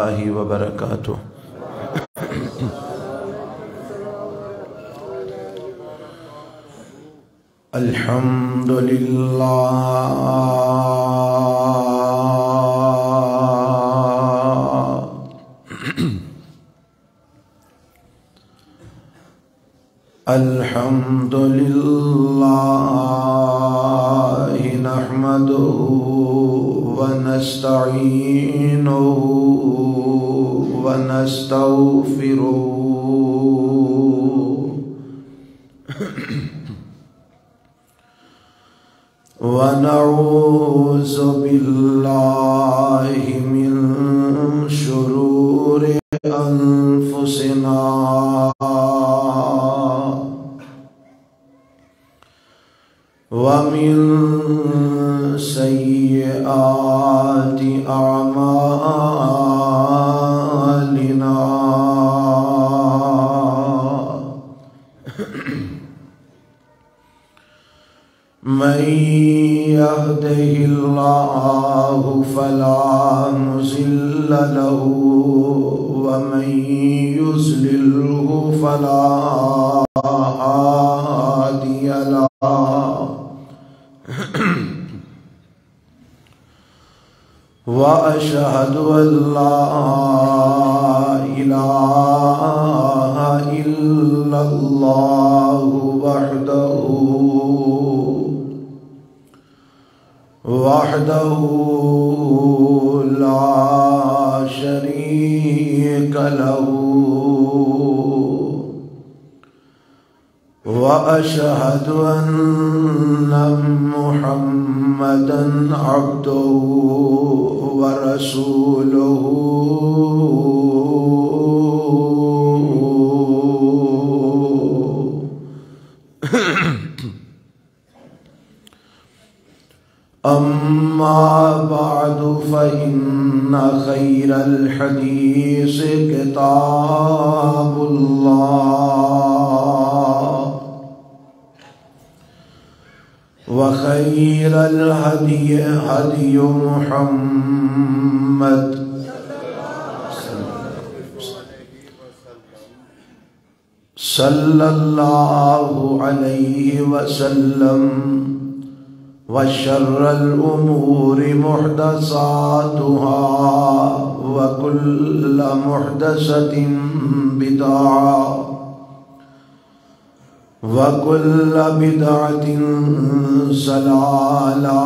الله وبركاته. الحمد لله الحمد لله نحمده ونستعينه ونستغفره ونعوذ بالله من شرور أنفسنا ومن سيئات أعمالنا من يهده الله فلا مضل له ومن يضلله فلا هادي له وأشهد أن لا إله إلا الله وحده لا شريك له وأشهد أن محمدًا عبده ورسوله أما بعد فإن خير الحديث كتاب الله وخير الهدي هدي محمد صلى الله عليه وسلم وشر الأمور محدثاتها وكل محدثة بدعة وكل بدعة ضلالة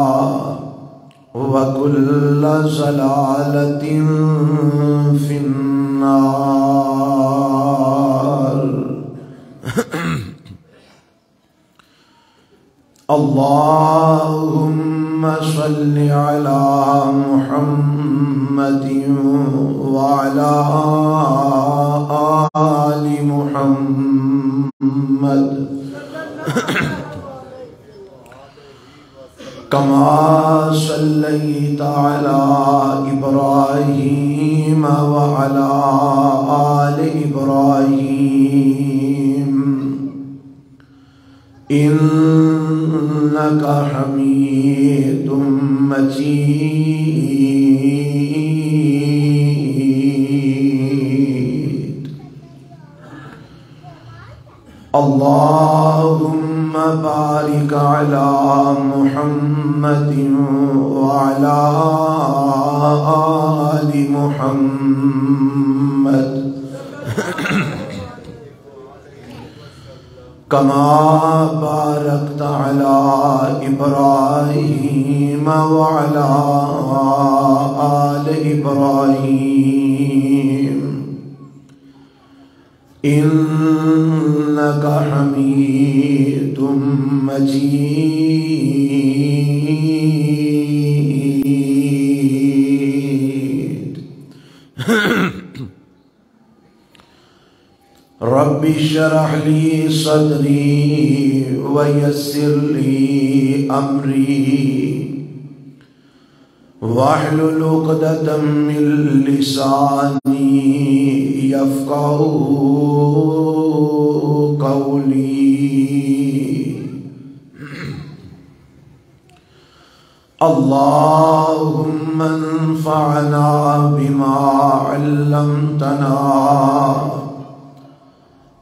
وكل ضلالة في النار. اللهم صل على محمد وعلى آل محمد كما صليت على إبراهيم وعلى آل إبراهيم إنك حميد مجيد. اللهم بارك على محمد وعلى آل محمد كما باركت على إبراهيم وعلى آل إبراهيم إنك حميد مجيد. رب اشرح لي صدري ويسر لي أمري واحلل عقدة من لساني يفقهوا قولي. اللهم انفعنا بما علمتنا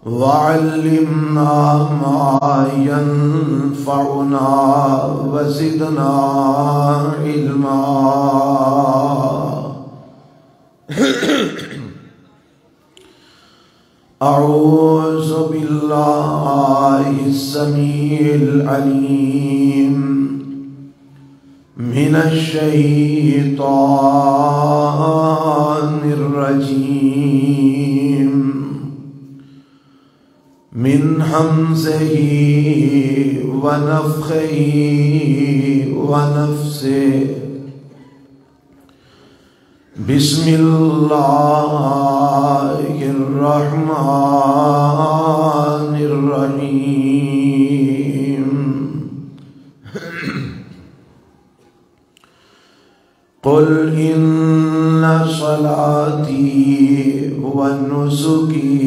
وعلمنا ما ينفعنا وزدنا علما. أعوذ بالله السميع العليم من الشيطان الرجيم من همزه ونفخه ونفسه. بسم الله الرحمن الرحيم. قل إن صلاتي ونسكي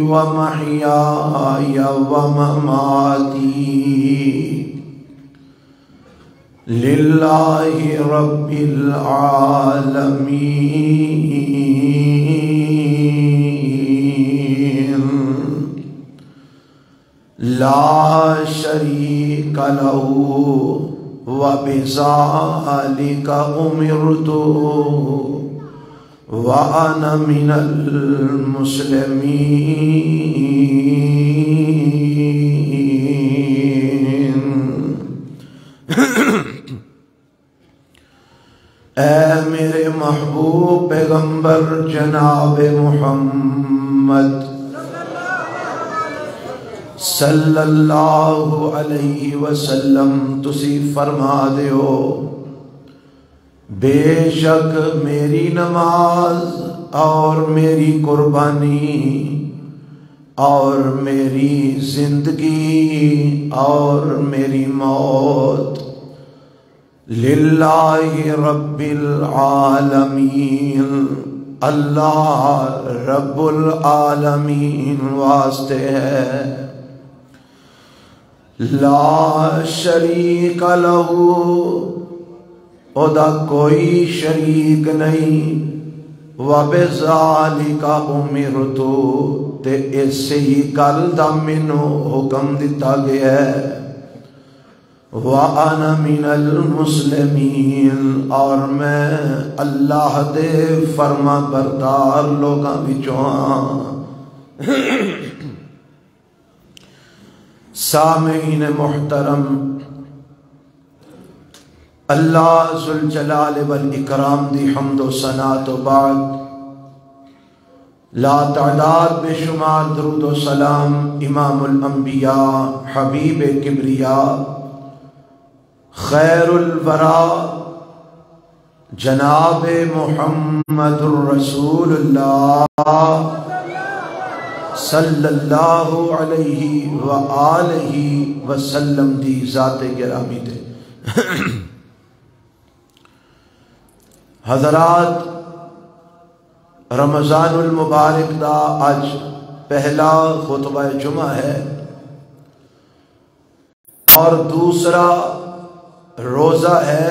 ومحياي ومماتي لله رب العالمين لا شريك له وبذلك أمرت وأنا من المسلمين. اے میرے محبوب پیغمبر جناب محمد صلی اللہ علیہ وسلم تسی فرما دیو بے شک میری نماز اور میری قربانی اور میری زندگی اور میری موت للہ رب العالمین اللہ رب العالمین واسطے ہے. لا شریک لہ ادا کوئی شریک نہیں وبذالک امرت تے اسی گل دا مینوں حکم دتا گیا ہے. وَأَنَا مِنَ الْمُسْلِمِينَ اور میں اللہ دے فرما بردار لوگاں وچوں ہاں. سامعین محترم، اللہ ذوالجلال والاکرام دی حمد و ثنا تو بعد لا تعداد بے شمار درود و سلام امام الانبیاء حبیب کبریاء خیر الورا جناب محمد الرسول اللہ صلی اللہ علیہ وآلہ وسلم دی ذات گرامی دے. حضرات، رمضان المبارک دا آج پہلا خطبہ جمعہ ہے اور دوسرا روزہ ہے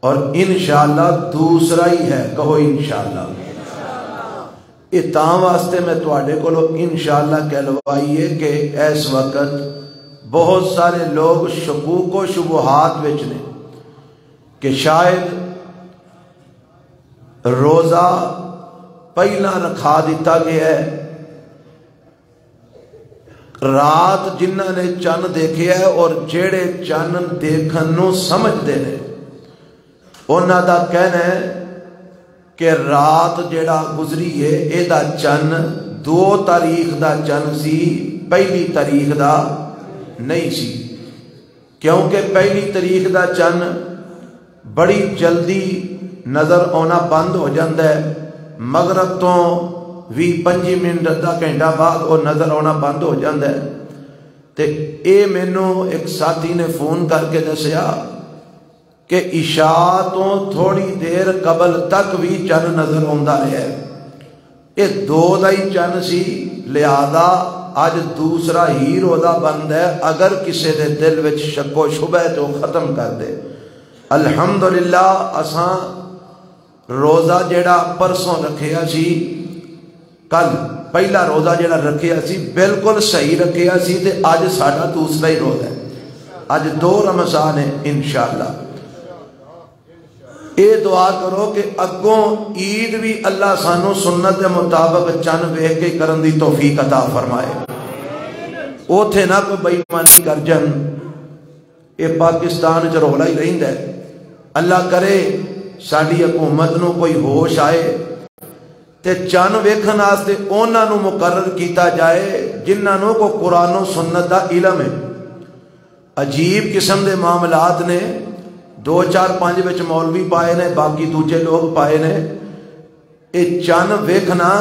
اور انشاءاللہ دوسرا ہی ہے. کہو انشاءاللہ. یہ تاں واسطے میں تواڈے کولو انشاءاللہ کہلوائیے کہ اس وقت بہت سارے لوگ شکوک و شبہات وچ نے کہ شاید روزہ پہلا رکھا دیتا گیا ہے، رات جنہ نے چند دیکھے ہے اور جیڑے چند دیکھن نو سمجھ دے نے انہاں دا کہنا ہے کہ رات جیڑا گزری ہے اے دا چند 2 تاریخ دا چند سی، پہلی تاریخ دا نہیں سی، کیونکہ پہلی تاریخ دا چند بڑی جلدی نظر آنا بند ہو جاندہ ہے، مغرب تو 20-25 منٹ ادھا گھنٹہ بعد وہ نظر آنا بند ہو جاندہ ہے. تے اے مینوں ایک ساتھی نے فون کر کے دسیا کہ عشاء تو تھوڑی دیر قبل تک بھی چند نظر آندا رہا ہے. یہ 2 دا ہی چند سی، لہذا آج دوسرا ہی روزہ بند ہے. اگر کسی دے دل وچ شک و شبہ تو ختم کر دے. الحمدللہ اساں روزہ جڑا پرسوں رکھیا سی، کل پہلا روزہ جڑا رکھیا سی بالکل صحیح رکھیا سی، تے اج ساڈا دوسرا ہی روزہ ہے، اج 2 رمضان ہے انشاءاللہ۔ اے دعا کرو کہ اگوں عید بھی اللہ سانو سنت کے مطابق چن ویکھ کے کرن دی توفیق عطا فرمائے، اوتھے نہ کوئی بے ایمانی کر جن۔ اے پاکستان چ رولا ہی رہندا ہے، اللہ کرے ساری حکومت نو کوئی ہوش آئے تے چن ویکھن واسطے انہاں نو مقرر کیتا جائے جنہاں نو کو قرآن و سنت دا علم ہے۔ عجیب قسم دے معاملات نے، 2 4 5 وچ مولوی پائے نے، باقی دوجے لوگ پائے نے۔ اے چن ویکھنا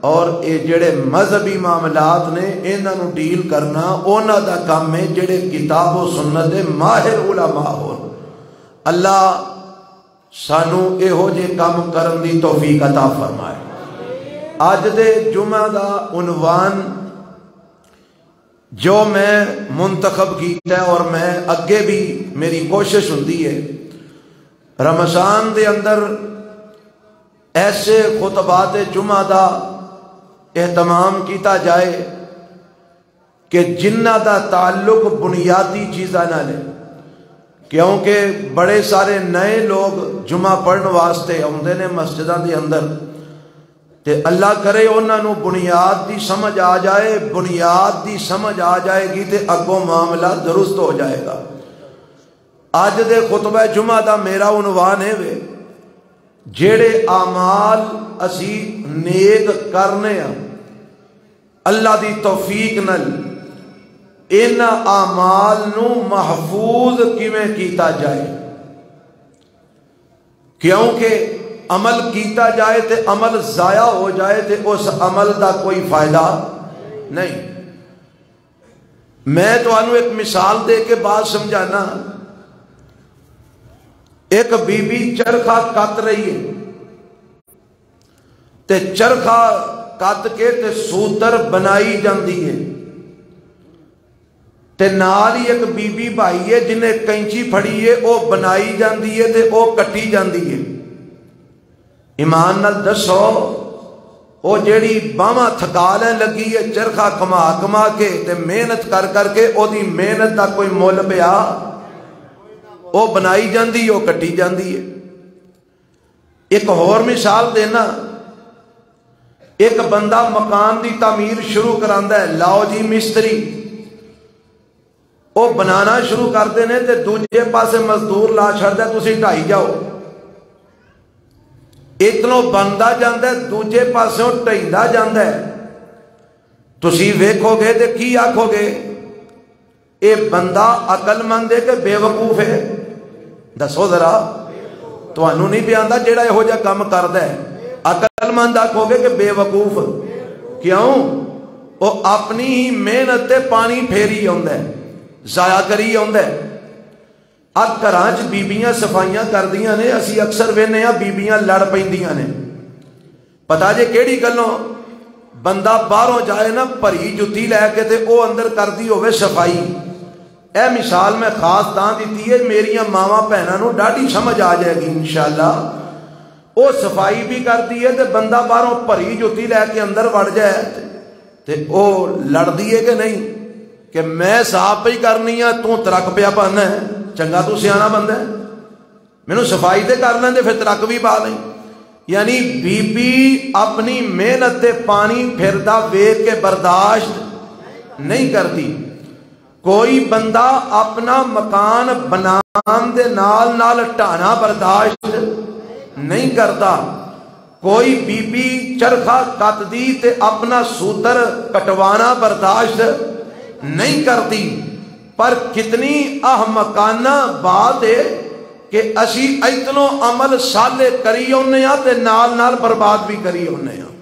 اور اے جڑے مذہبی معاملات نے انہاں نو ڈیل کرنا انہاں دا کام ہے جڑے کتاب و سنت دے ماہر علماء ہون۔ اللہ سانو اہو جے کام کرن دی توفیق عطا فرمائے۔ اج دے جمعہ دا عنوان جو میں منتخب کیتا ہے اور میں اگے بھی میری کوشش ہوندی ہے رمضان دے اندر ایسے خطبات جمعہ دا اہتمام کیتا جائے کہ جنہ دا تعلق بنیادی چیزاں نال ہے، کیونکہ بڑے سارے نئے لوگ جمعہ پڑھن واسطے آتے نے مسجداں دے اندر، تے اللہ کرے انہاں نو بنیاد دی سمجھ آ جائے، بنیاد دی سمجھ آ جائے گی تے اگوں معاملہ درست ہو جائے گا۔ اج دے خطبہ جمعہ دا میرا عنوان ہے وے جیڑے اعمال اسی نیک کرنے ہیں اللہ دی توفیق نال ان اعمال نو محفوظ کیویں کیتا جائے، کیونکہ عمل کیتا جائے تے عمل ضائع ہو جائے تے اس عمل دا کوئی فائدہ نہیں۔ میں تو انہوں ایک مثال دے کے بات سمجھانا۔ ایک بی بی چرخہ کت رہی ہے تے چرخہ کت کے تے سوتر بنائی جاندی ہے، تے نال ہی ایک بی بی بھائی ہے جنہیں کینچی پھڑی ہے وہ بنائی جاندی ہے تے وہ کٹی جاندی ہے۔ ایمان نال دسو وہ جیڑی باواں تھکا لین لگی ہے چرخہ کما کما کے تے محنت کر کر کے او دی محنت دا کوئی مول پیا؟ وہ بنائی جاندی وہ کٹی جاندی ہے۔ ایک اور مثال دینا، ایک بندہ مکان دی تعمیر شروع کراندا ہے، لاؤ جی مستری، وہ بنانا شروع کرتے ہیں تے دوجے پاسے مزدور لا چھڑدا ہے تسی ڈھائی جاؤ، اتنوں بندا جاندا ہے دوجے پاسوں ٹھیندا جاندا ہے۔ تسی ویکھو گے تے کی آکھو گے؟ اے بندہ عقل مند ہے کہ بے وقوف ہے؟ دسو ذرا، تانوں نہیں پیاندا جیڑا یہو جا کام کردا ہے؟ عقل مند آکھو گے کہ بے وقوف؟ کیوں؟ وہ اپنی ہی محنت تے پانی پھیری آندا ہے، ضائع کری آندا ہے۔ اب گھراں چ بیبیاں صفائیاں کردیاں نے، اسی اکثر وینے ہاں بیبیاں لڑ پیندیاں نے، پتا جے کیڑی گلوں؟ بندہ باہروں جائے نا بھری جتی لے کے تے او اندر کردی ہوئے صفائی۔ اے مثال میں خاص تاں دیتی ہے میریاں ماواں بہناں نو ڈاڈی سمجھ آ جائے گی انشاءاللہ۔ او صفائی بھی کردی ہے تے بندہ باہروں بھری جتی لے کے اندر وڑ جائے تے او لڑ دیے کہ نہیں کہ میں صاف پہ کرنی ہے تو ترک پیا پانا ہے، چنگا تو سیانا بندہ ہے، مینوں صفائی تے کر لیں پھر ترک بھی پا لیں۔ یعنی بی بی اپنی محنت تے پانی پھردا ویکھ کے برداشت نہیں کرتی۔ کوئی بندہ اپنا مکان بنان دے نال نال ٹھانا برداشت نہیں کرتا۔ کوئی بی بی چرخہ کت دی تے اپنا سوتر کٹوانا برداشت نہیں کرتی۔ پر کتنی احمقانہ بات ہے کہ اسی اتنوں عمل سالے کری ہونے ہاں تے نال نال برباد بھی کری ہونے ہاں۔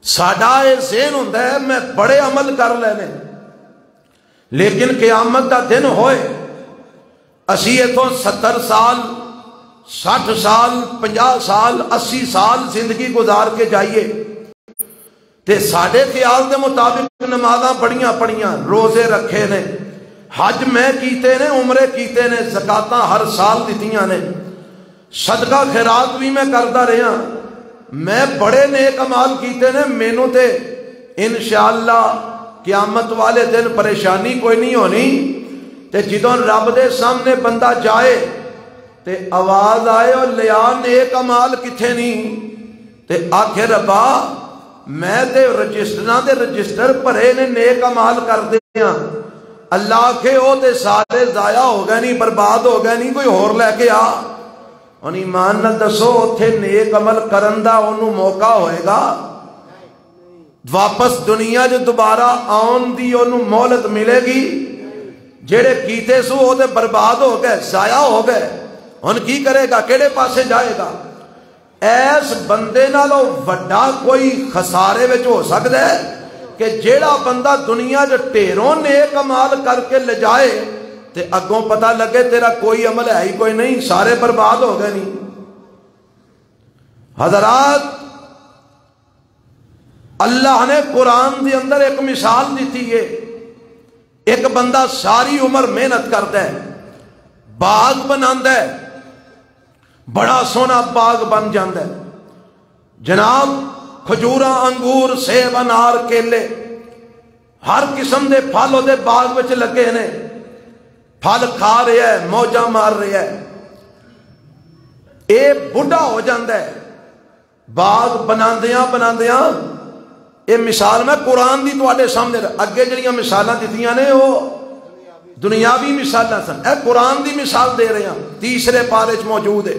ساڈا یہ ذہن ہوندا ہے میں بڑے عمل کر لینے، لیکن قیامت دا دن ہوئے اسی اتوں 70 سال 60 سال 50 سال 80 سال زندگی گزار کے جائیے تے ساڈے خیال دے مطابق نمازاں پڑھیاں روزے رکھے نے، حج میں کیتے نے، عمرے کیتے نے، زکاتاں ہر سال دتیاں نے، صدقہ خیرات بھی میں کرتا رہا، میں بڑے نیک عمال کیتے نے، مینوں تے انشاءاللہ قیامت والے دن پریشانی کوئی نہیں ہونی۔ تے جدوں رب دے سامنے بندہ جائے تے آواز آئے اور لیا نیک عمال کتھے نہیں، تے آکھے ربا میں تے رجسٹراں دے رجسٹر بھرے نے نیک عمال کر دیاں، اللہ آکھے او تے سارے ضائع ہو گئے نہیں، برباد ہو گئے نہیں، کوئی ہور لے کے آ۔ اور ایمان نال دسو اتھے نیک عمل کرن دا انہوں موقع ہوئے گا؟ واپس دنیا جو دوبارہ آن دی انہوں مہلت ملے گی؟ جڑے کیتے سو وہ تے برباد ہو گئے، ضائع ہو گئے، ان کی کرے گا؟ کیڑے پاسے جائے گا؟ ایس بندے نالوں وڈا کوئی خسارے وچ ہو سکتا ہے کہ جیڑا بندہ دنیا جو ٹیروں نیک عمال کر کے لے جائے تے اگوں پتہ لگے تیرا کوئی عمل ہے ہی کوئی نہیں، سارے برباد ہو گئے نہیں۔ حضرات اللہ نے قرآن دے اندر ایک مثال دیتی ہے، ایک بندہ ساری عمر محنت کرتا ہے، باغ بناتا ہے، بڑا سونا باغ بن جاتا ہے، جناب کھجوراں، انگور، سیب، انار، کیلے، ہر قسم دے پھل دے باغ وچ لگے نے، پھل کھا رہا ہے، موجاں مار رہا ہے، اے بڑھا ہو جاتا ہے، باغ بناندیاں بناندیاں، یہ مثال میں قرآن دی تواڈے سامنے اگے جڑیاں مثالاں دتیاں نے وہ دنیاوی مثالاں سن، اے قرآن دی مثال دے رہے ہیں، تیسرے پارے چ موجود ہے۔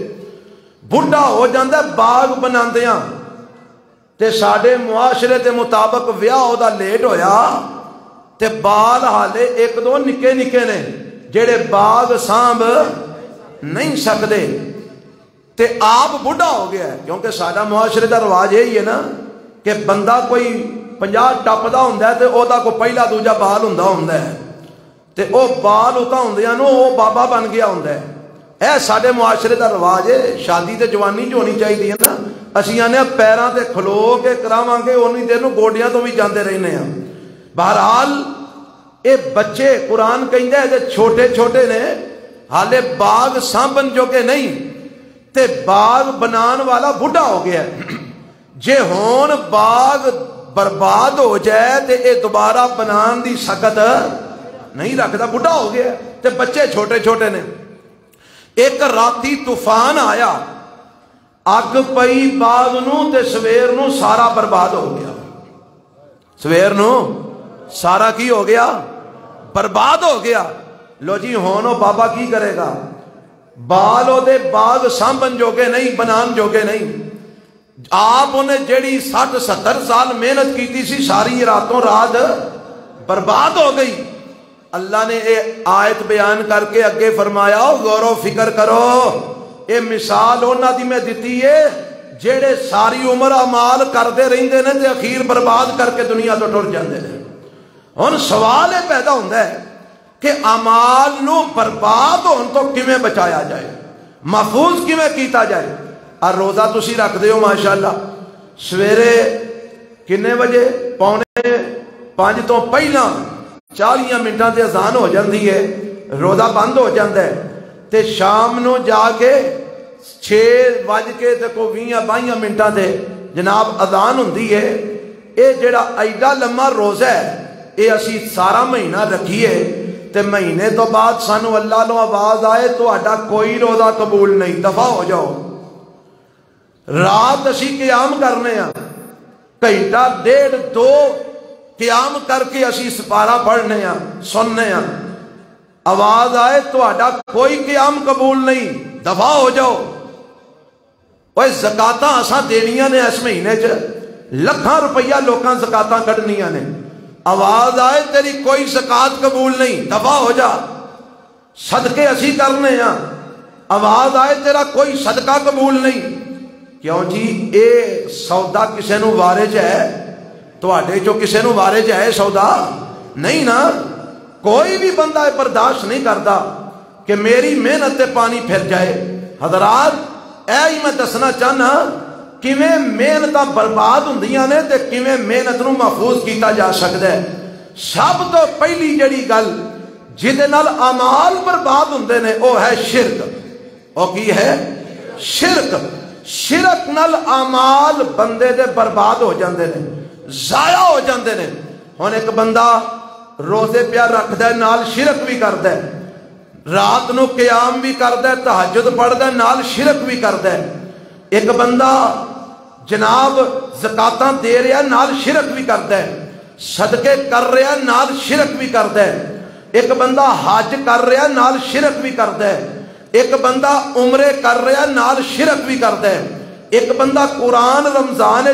بڑھا ہو جاتا ہے باغ بناندیاں تے ساڈے معاشرے دے مطابق ویاہ او دا لیٹ ہویا تے بال حالے ایک دو نکے نکے نے جڑے باغ سانب نہیں سکدے تے آپ بڑھا ہو گیا ہے، کیونکہ ساڈا معاشرے دا رواج یہی ہے نا کہ بندہ کوئی 50 ٹپدا ہوندا ہے تے او دا کوئی پہلا دوجا بال ہوندا ہے تے او بال اتا ہوندیاں نو او بابا بن گیا ہوندا ہے۔ اے ساڈے معاشرے دا رواج ہے، شادی تے جوانی جو ہونی چاہیے نا، اسی آنے پیراں تے کھلو کے کراواں گے اونی دیر نو گوڈیاں تو بھی جاندے رہنے ہیں۔ بہرحال اے بچے قرآن کہندا ہے کہ چھوٹے چھوٹے نے، حالے باغ سانبن جو کہ نہیں تے باغ بنان والا بڑھا ہو گیا ہے، جے ہون باغ برباد ہو جائے تے اے دوبارہ بنان دی سکت نہیں رکھتا، بڑھا ہو گیا تے بچے چھوٹے چھوٹے نے۔ ایک راتی طوفان آیا، اگ پئی باغ نو تے سویر نو سارا برباد ہو گیا، سویر نو سارا کی ہو گیا؟ برباد ہو گیا۔ لو جی ہونو بابا کی کرے گا؟ بالو دے باغ سانبن جوگے نہیں، بنان جوگے نہیں۔ آپ انہیں جیڑی 60-70 سال محنت کیتی سی ساری راتوں رات برباد ہو گئی۔ اللہ نے اے آیت بیان کر کے اگے فرمایا غور و فکر کرو، اے مثال انہاں دی میں دتی ہے جیڑے ساری عمر اعمال کردے رہندے نے تے اخیر برباد کر کے دنیا تو ٹر جاندے نے۔ ہن سوال یہ پیدا ہوندا ہے کہ اعمال نو برباد ہون تو کیویں بچایا جائے، محفوظ کیویں کیتا جائے۔ اور روزہ تسی رکھ دیو ماشاءاللہ، سویرے کنے بجے؟ 4:45 تو پہلا 40 منٹاں تے اذان ہو جاندی ہے، روزہ بند ہو جاندا ہے تے شام نو جا کے 6:20 منٹاں تے جناب اذان ہوندی ہے۔ اے جڑا ایڈا لمبا روزہ ہے اے اسی سارا مہینہ رکھیے تے مہینے تو بعد سانو اللہ نو آواز آئے تہاڈا کوئی روزہ قبول نہیں، دفع ہو جاؤ۔ رات اسی قیام کرنے ہیں، گھنٹہ 1.5-2 قیام کر کے اسی سپارہ پڑھنے ہیں، سننے ہیں، آواز آئے تہاڈا کوئی قیام قبول نہیں، دفع ہو جاؤ۔ اوے زکاتاں اساں دینیاں نے اس مہینے چ، لکھاں روپیہ لوکاں زکاتاں کڈنیاں نے، آواز آئے تیری کوئی زکات قبول نہیں، دفع ہو جا۔ صدقے اسی کرنے ہیں، آواز آئے تیرا کوئی صدقہ قبول نہیں۔ کیوں جی اے سودا کسے نو وارج ہے؟ تواڈے چو کسے نو وارج ہے سودا؟ نہیں نا، کوئی بھی بندہ برداشت نہیں کرتا کہ میری محنت تے پانی پھر جائے۔ حضرات اے ہی میں دسنا چاہنا کیویں محنتاں برباد ہوندیاں نے تے کیویں محنت نو محفوظ کیتا جا سکدا ہے۔ سب تو پہلی جڑی گل جہدے نال اعمال برباد ہوندے نے وہ ہے شرک۔ وہ کی ہے؟ شرک۔ شرک نال اعمال بندے دے برباد ہو جاندے نے، ضائع ہو جاندے نے۔ ہن ایک بندہ روزے پیا رکھدا ہے نال شرک بھی کردا ہے، رات نو قیام بھی کردا ہے، تہجد پڑھدا ہے نال شرک بھی کردا ہے۔ ایک بندہ جناب زکاتاں دے رہا نال شرک بھی کردا ہے، صدقے کر رہا نال شرک بھی کردا ہے۔ ایک بندہ حج کر رہا نال شرک بھی کردا ہے۔ ایک بندہ عمرے کر رہا نال شرک بھی کردا ہے۔ ایک بندہ قرآن رمضان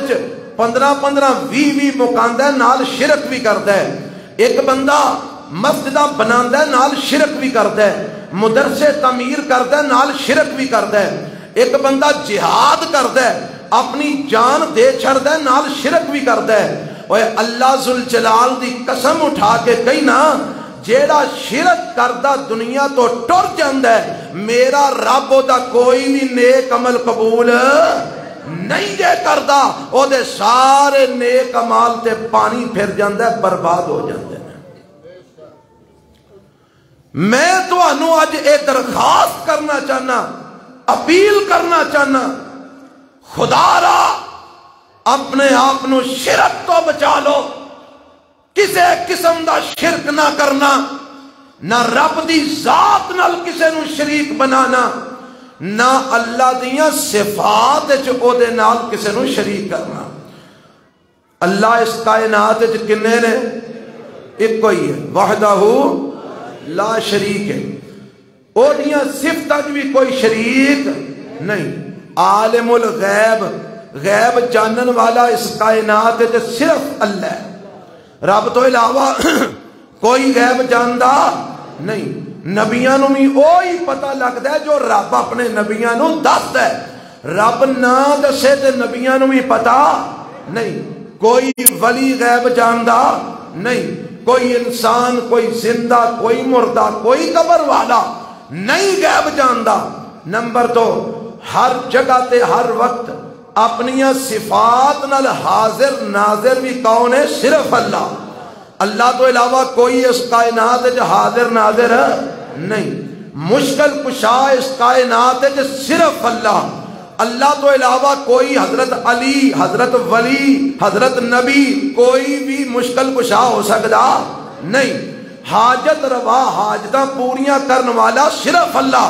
15 20 مکاندا ہے نال شرک بھی کردا ہے۔ ایک بندہ مسجداں بناندا ہے نال شرک بھی کردا ہے، مدرسے تعمیر کردا ہے نال شرک بھی کردا ہے۔ ایک بندہ جہاد کردا ہے، اپنی جان دے چھڑدا ہے نال شرک بھی کردا ہے۔ اوے اللہ ذوالجلال دی قسم اٹھا کے کہی نا، جیڑا شرک کردا دنیا تو ٹر جاندا ہے، میرا رب دا کوئی بھی نیک عمل قبول نہیں جے کردا، او دے سارے نیک عمال تے پانی پھر جاندا ہے، برباد ہو جاندے ہیں۔ میں تانوں اج اے درخواست کرنا چاہنا، اپیل کرنا چاہنا، خدا را اپنے آپ نو شرک تو بچا لو، کسے قسم دا شرک نہ کرنا، نہ رب دی ذات نال کسے نو شریک بنانا، نہ اللہ دیاں صفات وچ او دے نال کسے نو شریک کرنا۔ اللہ اس کائنات وچ کنے نے؟ ایک کوئی ہے، وحدہ لا شریک ہے، او دیاں صفتاں بھی کوئی شریک نہیں۔ عالم الغیب، غیب جانن والا اس کائنات وچ صرف اللہ ہے، رب تو علاوہ کوئی غیب جاندا نہیں۔ نبیاں نو بھی وہی پتہ لگدا ہے جو رب اپنے نبیاں نو دسدا ہے، رب نہ دسے تے نبیاں نو بھی پتہ نہیں۔ کوئی ولی غیب جاندا نہیں، کوئی انسان، کوئی زندہ، کوئی مردہ، کوئی قبر والا نہیں غیب جاندا۔ نمبر 2، ہر جگہ تے ہر وقت اپنی صفات نال حاضر ناظر بھی کون ہے؟ صرف اللہ۔ اللہ تو علاوہ کوئی اس کائنات وچ حاضر ناظر نہیں۔ مشکل کشا اس کائنات وچ صرف اللہ۔ اللہ تو علاوہ کوئی حضرت علی، حضرت ولی، حضرت نبی، کوئی بھی مشکل کشا ہو سکتا نہیں۔ حاجت روا، حاجتاں پوریاں کرن والا صرف اللہ۔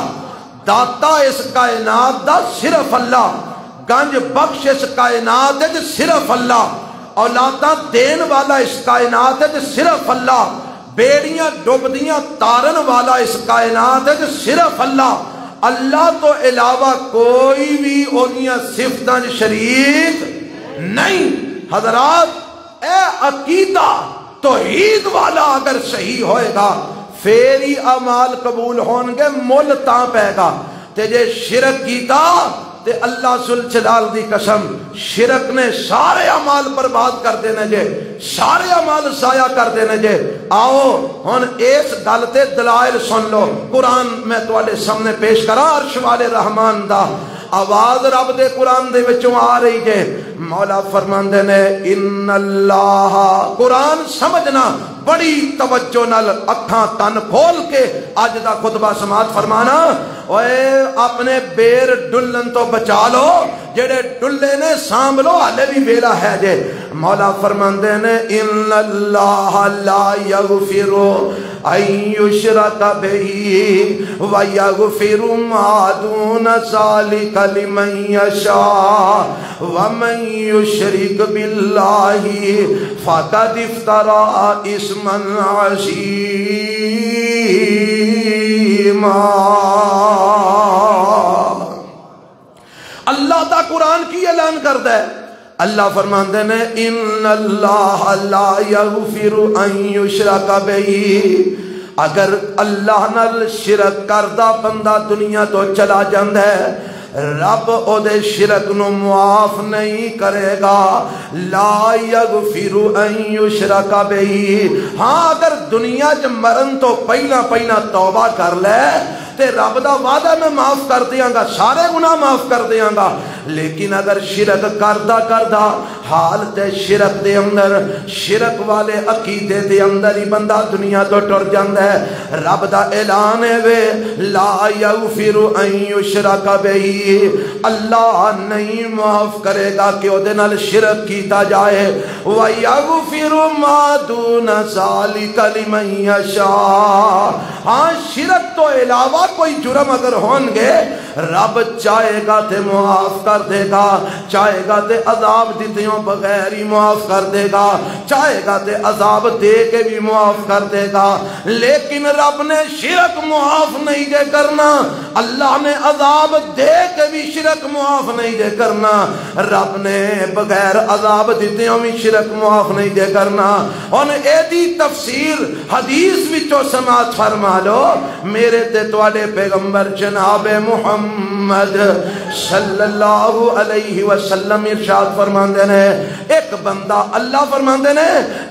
داتا اس کائنات دا صرف اللہ۔ گنج بخش اس کائنات ہے صرف اللہ۔ اولاداں دین والا اس کائنات ہے صرف اللہ۔ بیڑیاں ڈوبدیاں تارن والا اس کائنات ہے صرف اللہ۔ اللہ تو علاوہ کوئی بھی انہیاں صفتاں شریک نہیں۔ حضرات اے عقیدہ توحید والا اگر صحیح ہوئے گا پھر ہی اعمال قبول ہون گے، مل تاں پے گا۔ تے جے شرک کیتا تے اللہ ذوالجلال دی قسم شرک نے سارے اعمال برباد کر دینے جے، سارے اعمال ضائع کر دینے جے۔ آؤ ہن اس گل تے دلائل سن لو۔ قرآن میں تواڈے سامنے پیش کراں، عرش والے رحمان دا آواز رب دے قرآن دے وچوں آ رہی جے۔ مولا فرماندے نے ان اللہ، قرآن سمجھنا بڑی توجہ نال، اکھاں تن کھول کے اج دا خطبہ سماعت فرمانا۔ اوے اپنے بیر ڈلن تو بچا لو، جڑے ڈلے نے سانبھ لو، ہلے بھی ویلا ہے جے۔ مولا فرماندے نے ان اللہ لا یغفر ان یشرک بہ ویغفر ما دون ذلک لمن یشاء ومن یشرک باللہ فقد افتری اسما عظیما۔ اللہ دا قرآن کی اعلان کرتا ہے، اللہ فرماندے نے ان اللہ لا یغفر ان یشرک بہ، اگر اللہ نال شرک کردا بندہ دنیا تو چلا جاندا ہے، رب او دے شرک نو معاف نہیں کرے گا۔ لا یغفر ان یشرک بہ، ہاں اگر دنیا چ مرن تو پہلا توبہ کر لے تے رب دا وعدہ میں معاف کر دیاں گا، سارے گناہ معاف کر دیاں گا، لیکن اگر شرک کردا حال تے شرک دے اندر، شرک والے عقیدے دے اندر ہی بندہ دنیا تو ٹر جاندا ہے۔ رب دا اعلان ہے وے لا یغفر ان یشرک بہ، اللہ نہیں معاف کرے گا کہ او دے نال شرک کیتا جائے، و یغفر ما دون ذالک لمن یشاء، ہاں شرک تو علاوہ کوئی جرم اگر ہون گے رب چاہے گا تے معاف کر دے گا، چاہے گا تے عذاب دیتیوں بغیر ہی معاف کر دے گا، چاہے گا تے عذاب دے کے بھی معاف کر دے گا، لیکن رب نے شرک معاف نہیں دے کرنا، اللہ نے عذاب دے کے بھی شرک معاف نہیں دے کرنا، رب نے بغیر عذاب دیتیوں بھی شرک معاف نہیں دے کرنا۔ اور اے دی تفسیر حدیث وچوں سماعت فرما لو، میرے تے تواڈے پیغمبر جناب محمد صلی اللہ علیہ وسلم ارشاد فرماندے نے، ایک بندہ، اللہ فرماندے نے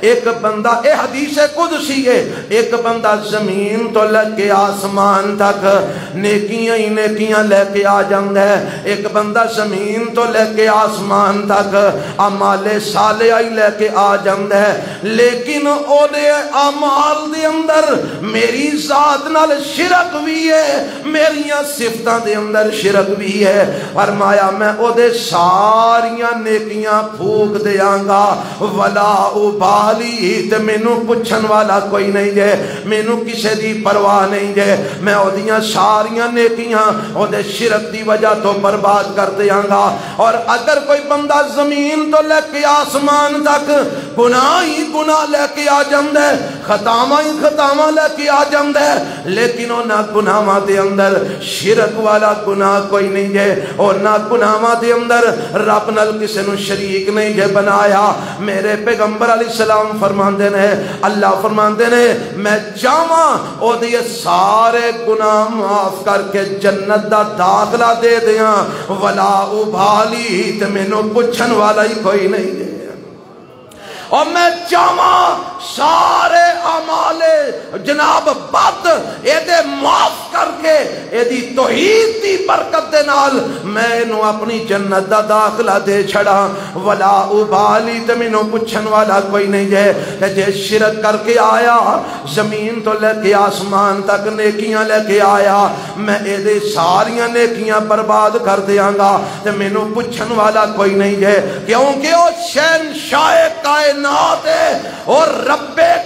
ایک بندہ، اے حدیث قدسی ہے، ایک بندہ زمین تو لے کے آسمان تک نیکیاں ہی نیکیاں لے کے آ جاندا ہے، ایک بندہ زمین تو لے کے آسمان تک اعمال صالحہ ہی لے کے آ جاندا ہے، لیکن او دے اعمال دے اندر میری ذات نال شرک بھی ہے، میریاں صفتاں دے اندر شرک بھی ہے، فرمایا میں او دے ساریاں نیکیاں پھوک دیاں گا، ولا ابالی، تے مینوں پوچھن والا کوئی نہیں جے، مینوں کسے دی پرواہ نہیں جے، میں او دیاں ساریاں نیکیاں او دے شرک دی وجہ تو برباد کر دیاں گا۔ اور اگر کوئی بندہ زمین تو لے کے آسمان تک گناہ ہی گناہ لے کے آ جاندا ہے، خطاواں ہی خطاواں لے کے آ جاندا ہے، لیکن او نہ گناہاں دے اندر شرک والا گناہ کوئی نہیں جے، اور نہ گناہاں دے اندر رب نال کسے نو شریک نہیں جے بنایا، میرے پیغمبر علیہ السلام فرماندے نے، اللہ فرماندے نے میں چاہواں او دے سارے گناہ معاف کر کے جنت دا داخلہ دے دیاں، ولا ابالی، تے مینوں پوچھن والا ہی کوئی نہیں جے، اور میں چاہواں سارے اعمال جناب بد اے دے معاف کر کے اے دی توحید دی برکت دے نال میں انہوں اپنی جنت دا داخلہ دے چھڑا، ولا ابالی، تے مینوں پوچھن والا کوئی نہیں جے، کہ جے شرک کر کے آیا زمین تو لے کے آسمان تک نیکیاں لے کے آیا، میں اے دے ساریاں نیکیاں برباد کر دیاں گا، تے مینوں پوچھن والا کوئی نہیں جے، کیونکہ او شہنشاہ کائنات ہے اور رب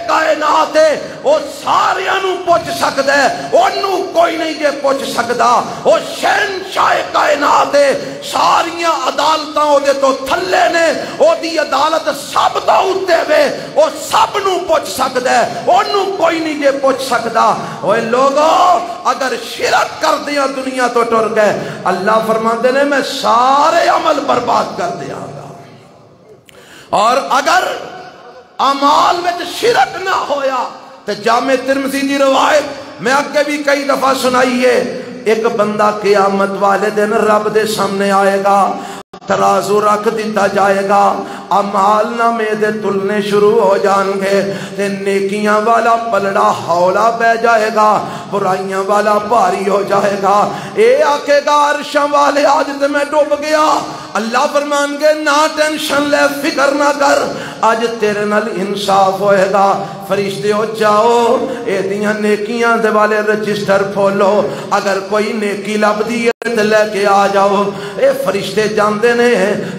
کائنات ہے، وہ ساریاں نو پوچھ سکدا ہے، اونوں کوئی نہیں جے پوچھ سکدا، وہ شہنشاہ کائنات ہے، ساریاں عدالتاں او دے تو تھلے نے، او دی عدالت سب تو اوتے وے، وہ سب نو پوچھ سکدا ہے، اونوں کوئی نہیں جے پوچھ سکدا۔ اوے لوگو اگر شرک کر دیا دنیا تو ٹر گئے، اللہ فرماندے نے میں سارے عمل برباد کر دیاں گا، اور اگر اعمال میں شرک نہ ہویا تو جامع ترمذی دی روایت میں اگے بھی کئی دفعہ سنائی ہے، ایک بندہ قیامت والے دن رب دے سامنے آئے گا، ترازو رکھ دیتا جائے گا، اعمال نامے دے تلنے شروع ہو جان گے، تے نیکیاں والا پلڑا ہولا بہ جائے گا، برائیاں والا بھاری ہو جائے گا، اے آکے گا عرشاں والے آج تے میں ڈوب گیا، اللہ فرمان گے نہ ٹینشن لے، فکر نہ کر، آج تیرے نال انصاف ہوئے گا، فرشتے ہو جاؤ اے دیاں نیکیاں دے والے رجسٹر کھولو، اگر کوئی نیکی لب دی تے لے کے آ جاؤ، اے فرشتے جاندے نے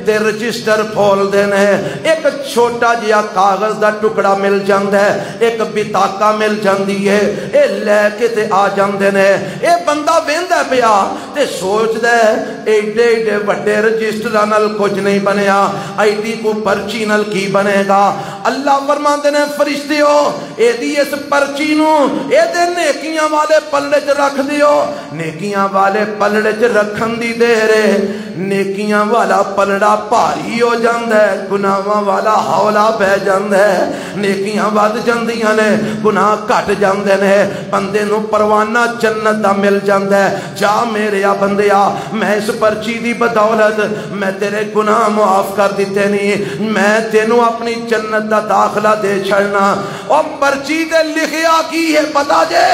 تے رجسٹر کھول دینے، ایک چھوٹا جیا کاغذ دا ٹکڑا مل جاندا ہے، ایک بطاقہ مل جاندی ہے، اے لے کے تے آ جاندے نے، اے بندہ ویندا پیا تے سوچدا ہے ایڈے ایڈے وڈے رجسٹراں نال کچھ نہیں بنیا، ایڈی کو پرچی نال کی بنے گا، اللہ فرماندے نے فرشتیو اے دی اس پرچی نو اے دے نیکیاں والے پلڑے چ رکھ دیو، نیکیاں والے پلڑے چ رکھن دی دیر ہے، نیکیاں والا پلڑا بھاری ہو جاندا ہے، گناہاں والا ہولا بہ جاندا ہے، نیکیاں ود جاندیاں نے، گناہ گھٹ جاندے نے، بندے نو پروانہ جنت دا مل جاندا ہے، جا میرے بندیا میں اس پرچی دی بدولت میں تیرے گناہ معاف کر دیتے نہیں، میں تینوں اپنی جنت بندہ داخلہ دے چھڑنا اور پرچی تے لکھیا کی ہے پتا جے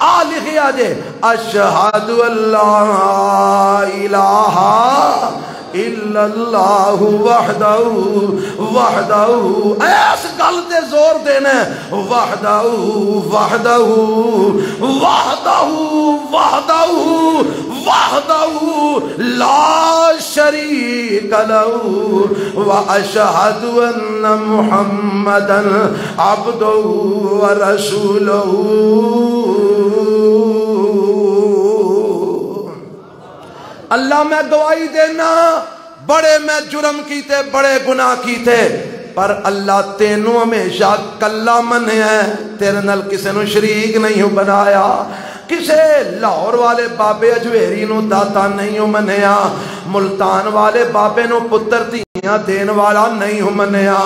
آ لکھیا جے اشہد اللہ الہ الا اللہ وحدہ وحدہ ایس گل تے زور دینا وحدہ وحدہ وحدہ وحدہ وحدہ لا شریک لہ واشہد ان محمدا عبدہ ورسولہ اللہ میں گواہی دینا بڑے میں جرم کیتے بڑے گناہ کیتے پر اللہ تینوں ہمیشہ کلا منے ہے تیرے نال کسے نو شریک نہیں بنایا کسے لاہور والے بابے اجویری نو داتا نہیں منیا ملتان والے بابے نو پتر دیاں دین والا نہیں منیا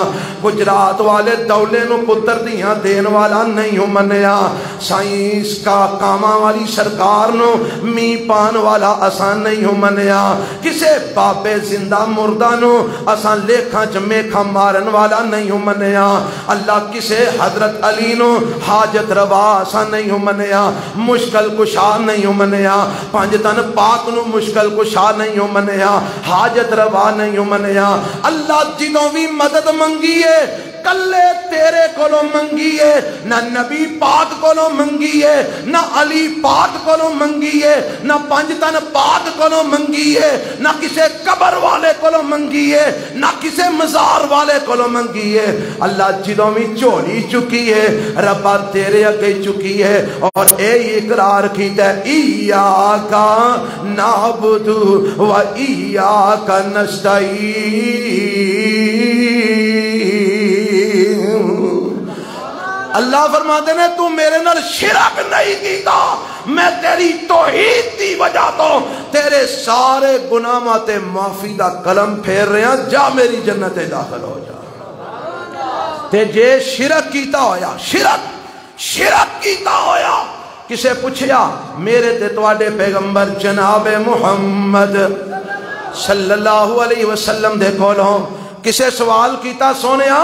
گجرات والے دولے نو پتر دیاں دین والا نہیں منیا سائنس کا کاما والی سرکار نو می پان والا اسان نہیں منیا کسے بابے زندہ مردہ نو اسان لیکھاں چمیکھاں مارن والا نہیں منیا اللہ کسے حضرت علی نو حاجت روا اسان نہیں منیا مشکل کشا نہیں منیا پانچ تن پاک نو مشکل کشا نہیں منیا حاجت روا نہیں منیا اللہ جنوں بھی مدد منگیے کلے تیرے کولوں منگیے نہ نبی پاک کولوں منگیے نہ علی پاک کولوں منگیے نہ پانچ تن پاک کولوں منگیے نہ کسے قبر والے کولوں منگیے نہ کسے مزار والے کولوں منگیے اللہ جدوں بھی جھولی چکی ہے ربا تیرے اگے چکی ہے اور اے اقرار کیتا ہے ایاک نعبد و ایاک نستعین اللہ فرماتے ہیں تو میرے نال شرک نہیں کیتا میں تیری توحید دی وجہ تو تیرے سارے گناہاں تے معافی دا قلم پھیر رہے ہیں جا میری جنت داخل ہو جا تے جے شرک کیتا ہویا شرک کیتا ہویا کسے پوچھیا میرے تے تواڈے پیغمبر جناب محمد صلی اللہ علیہ وسلم دے کولوں کسے سوال کیتا سونیا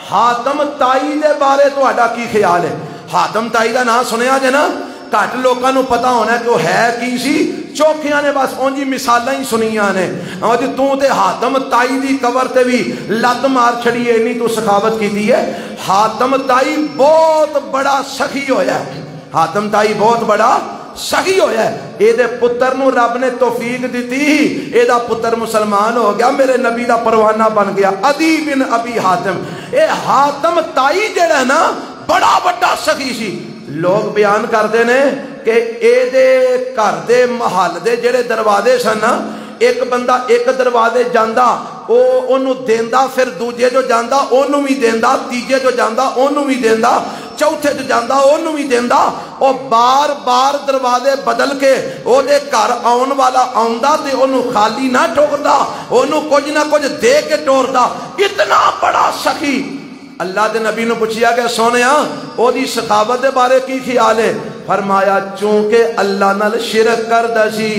حاتم تائی دے بارے تو اڈا کی خیال ہے حاتم تائی دا نام سنیا جے نا کٹ لوکاں نو پتا ہونا ہے کہ وہ ہے کی سی چوکھیاں نے بس اونجی مثالاں ہی سنیاں نے اور تو تے حاتم تائی دی قبر تے بھی لت مار چھڑی ہے نہیں تو سخاوت کیتی ہے حاتم تائی بہت بڑا سخی ہویا ہے حاتم تائی بہت بڑا سخی ہویا ہے اے دے پتر نو رب نے توفیق دیتی اے دا پتر مسلمان ہو گیا میرے نبی دا پروانہ بن گیا عدی بن ابی حاتم اے حاتم تائی جڑا نا بڑا بڑا سخی سی لوگ بیان کردے نے کہ اے دے گھر دے محل دے جڑے دروازے سن نا ایک بندہ ایک دروازے جاندا اونوں دیندا پھر دوجے جو جاندا اونوں بھی دیندا تیجے جو جاندا اونوں بھی دیندا چوتھے جو جاندا اونوں بھی دیندا او بار بار دروازے بدل کے او دے گھر آن والا آوندا تے اونوں خالی نہ ٹھوکدا اونوں کچھ نہ کچھ دے کے ٹوردا اتنا بڑا سخی اللہ دے نبی نے پوچھیا کہ سونیا او دی سخاوت دے بارے کی خیال ہے فرمایا چونکہ اللہ نال شرک کردا سی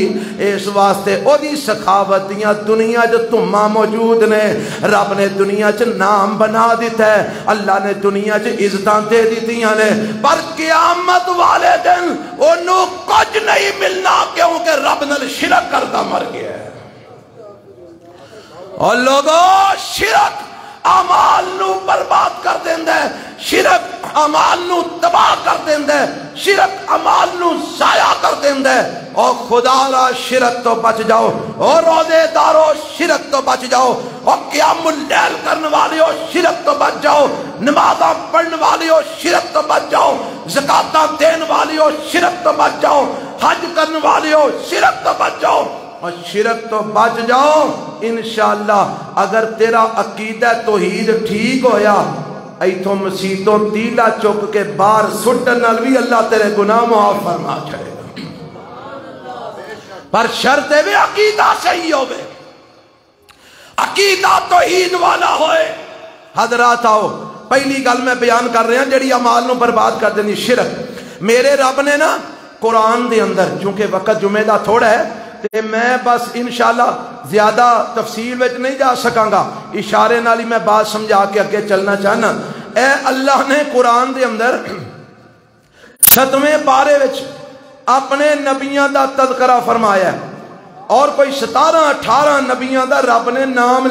اس واسطے او دی سخاوت دیاں دنیا جو تماں موجود نے رب نے دنیا چ نام بنا دیتا ہے اللہ نے دنیا چ عزتاں دے دتیاں نے پر قیامت والے دن اونوں کچھ نہیں ملنا کیونکہ رب نال شرک کردا مر گیا ہے اور لوگوں شرک اعمال نو برباد کر دیندا ہے شرک اعمال نو تباہ کر دیندا ہے شرک اعمال نو ضائع کر دیندا ہے اور خدا را شرک تو بچ جاؤ اور روزے دارو شرک تو بچ جاؤ اور قیام اللیل کرنے والے ہو شرک تو بچ جاؤ نمازاں پڑھنے والے ہو شرک تو بچ جاؤ زکاتاں دینے والے ہو شرک تو بچ جاؤ حج کرنے والے ہو شرک تو بچ جاؤ اور شرک تو بچ جاؤ انشاءاللہ اگر تیرا عقیدہ توحید ٹھیک ہویا ایتھوں مسیتوں تیلا چک کے باہر سٹن نال بھی اللہ تیرے گناہ معاف فرما چھڑے گا پر شرط ہے عقیدہ صحیح ہوئے عقیدہ توحید والا ہوئے حضرات آؤ پہلی گل میں بیان کر رہے ہیں جڑی اعمال نو برباد کر دینی شرک میرے رب نے نا قرآن دے اندر چونکہ وقت جمعہ دا تھوڑا ہے تے میں بس انشاءاللہ زیادہ تفصیل وچ نہیں جا سکاں گا، اشارے نال ہی میں بات سمجھا کے اگے چلنا چاہنا۔ اے اللہ نے قرآن دے اندر 7ویں پارے وچ اپنے نبیاں دا تذکرہ فرمایا ہے، اور کوئی 17-18 نبیاں دا رب نے نام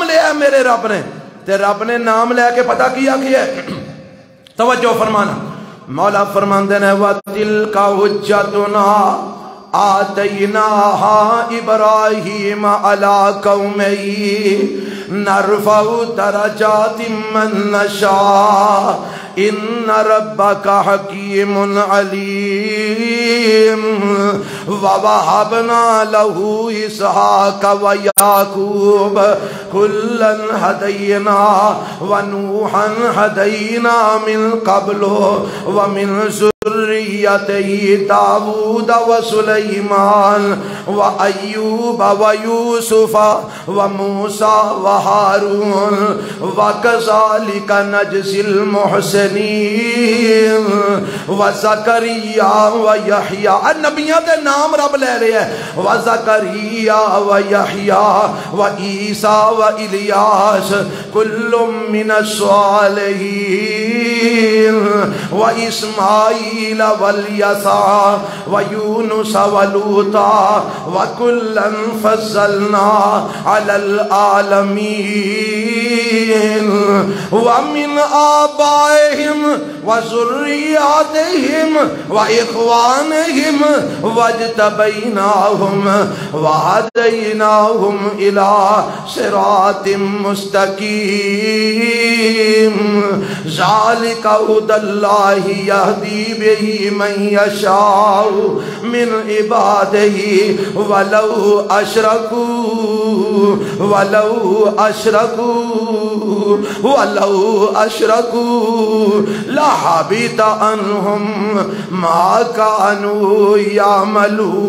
لیا میرے رب نے، تے رب نے نام لے کے پتہ کیا ہے، توجہ فرمانا، مولا فرماندے نے وَتِلْكَ حُجَّتُنَا آتَيْنَاهَا إِبْرَاهِيمَ عَلَىٰ قَوْمِهِ نَرْفَعُ دَرَجَاتٍ مَّن نَّشَاءُ إِنَّ رَبَّكَ حَكِيمٌ عَلِيمٌ وَوَهَبْنَا لَهُ إِسْحَاقَ وَيَعْقُوبَ كُلًّا هَدَيْنَا وَنُوحًا هَدَيْنَا مِن قَبْلُ وَمِن ذُرِّيَّتِهِ دَاوُودَ وَسُلَيْمَانَ وَأَيُّوبَ وَيُوسُفَ وَمُوسَى وَهَارُونَ وَكَذَلِكَ نَجْزِي الْمُحْسِنِينَ وَزَكَرِيَّا وَيَحْيَا، نبیوں دے نام رب لے رہے ہیں، وَزَكَرِيَّا وَيَحْيَا وَعِيسَى وَإِلْيَاسَ كُلٌّ مِّنَ الصَّالِحِينَ وَإِسْمَاعِيلَ وَالْيَسَعَ وَيُونُسَ وَلُوطًا وَكُلًّا فَضَّلْنَا عَلَى الْعَالَمِينَ وَمِنْ آبائهم وذرياتهم وإخوانهم واجتبيناهم وهديناهم إلى صراط مستقيم ذلك هدى الله يهدي به من يشاء من عباده ولو أشركوا لحبط عنهم ما كانوا يعملون۔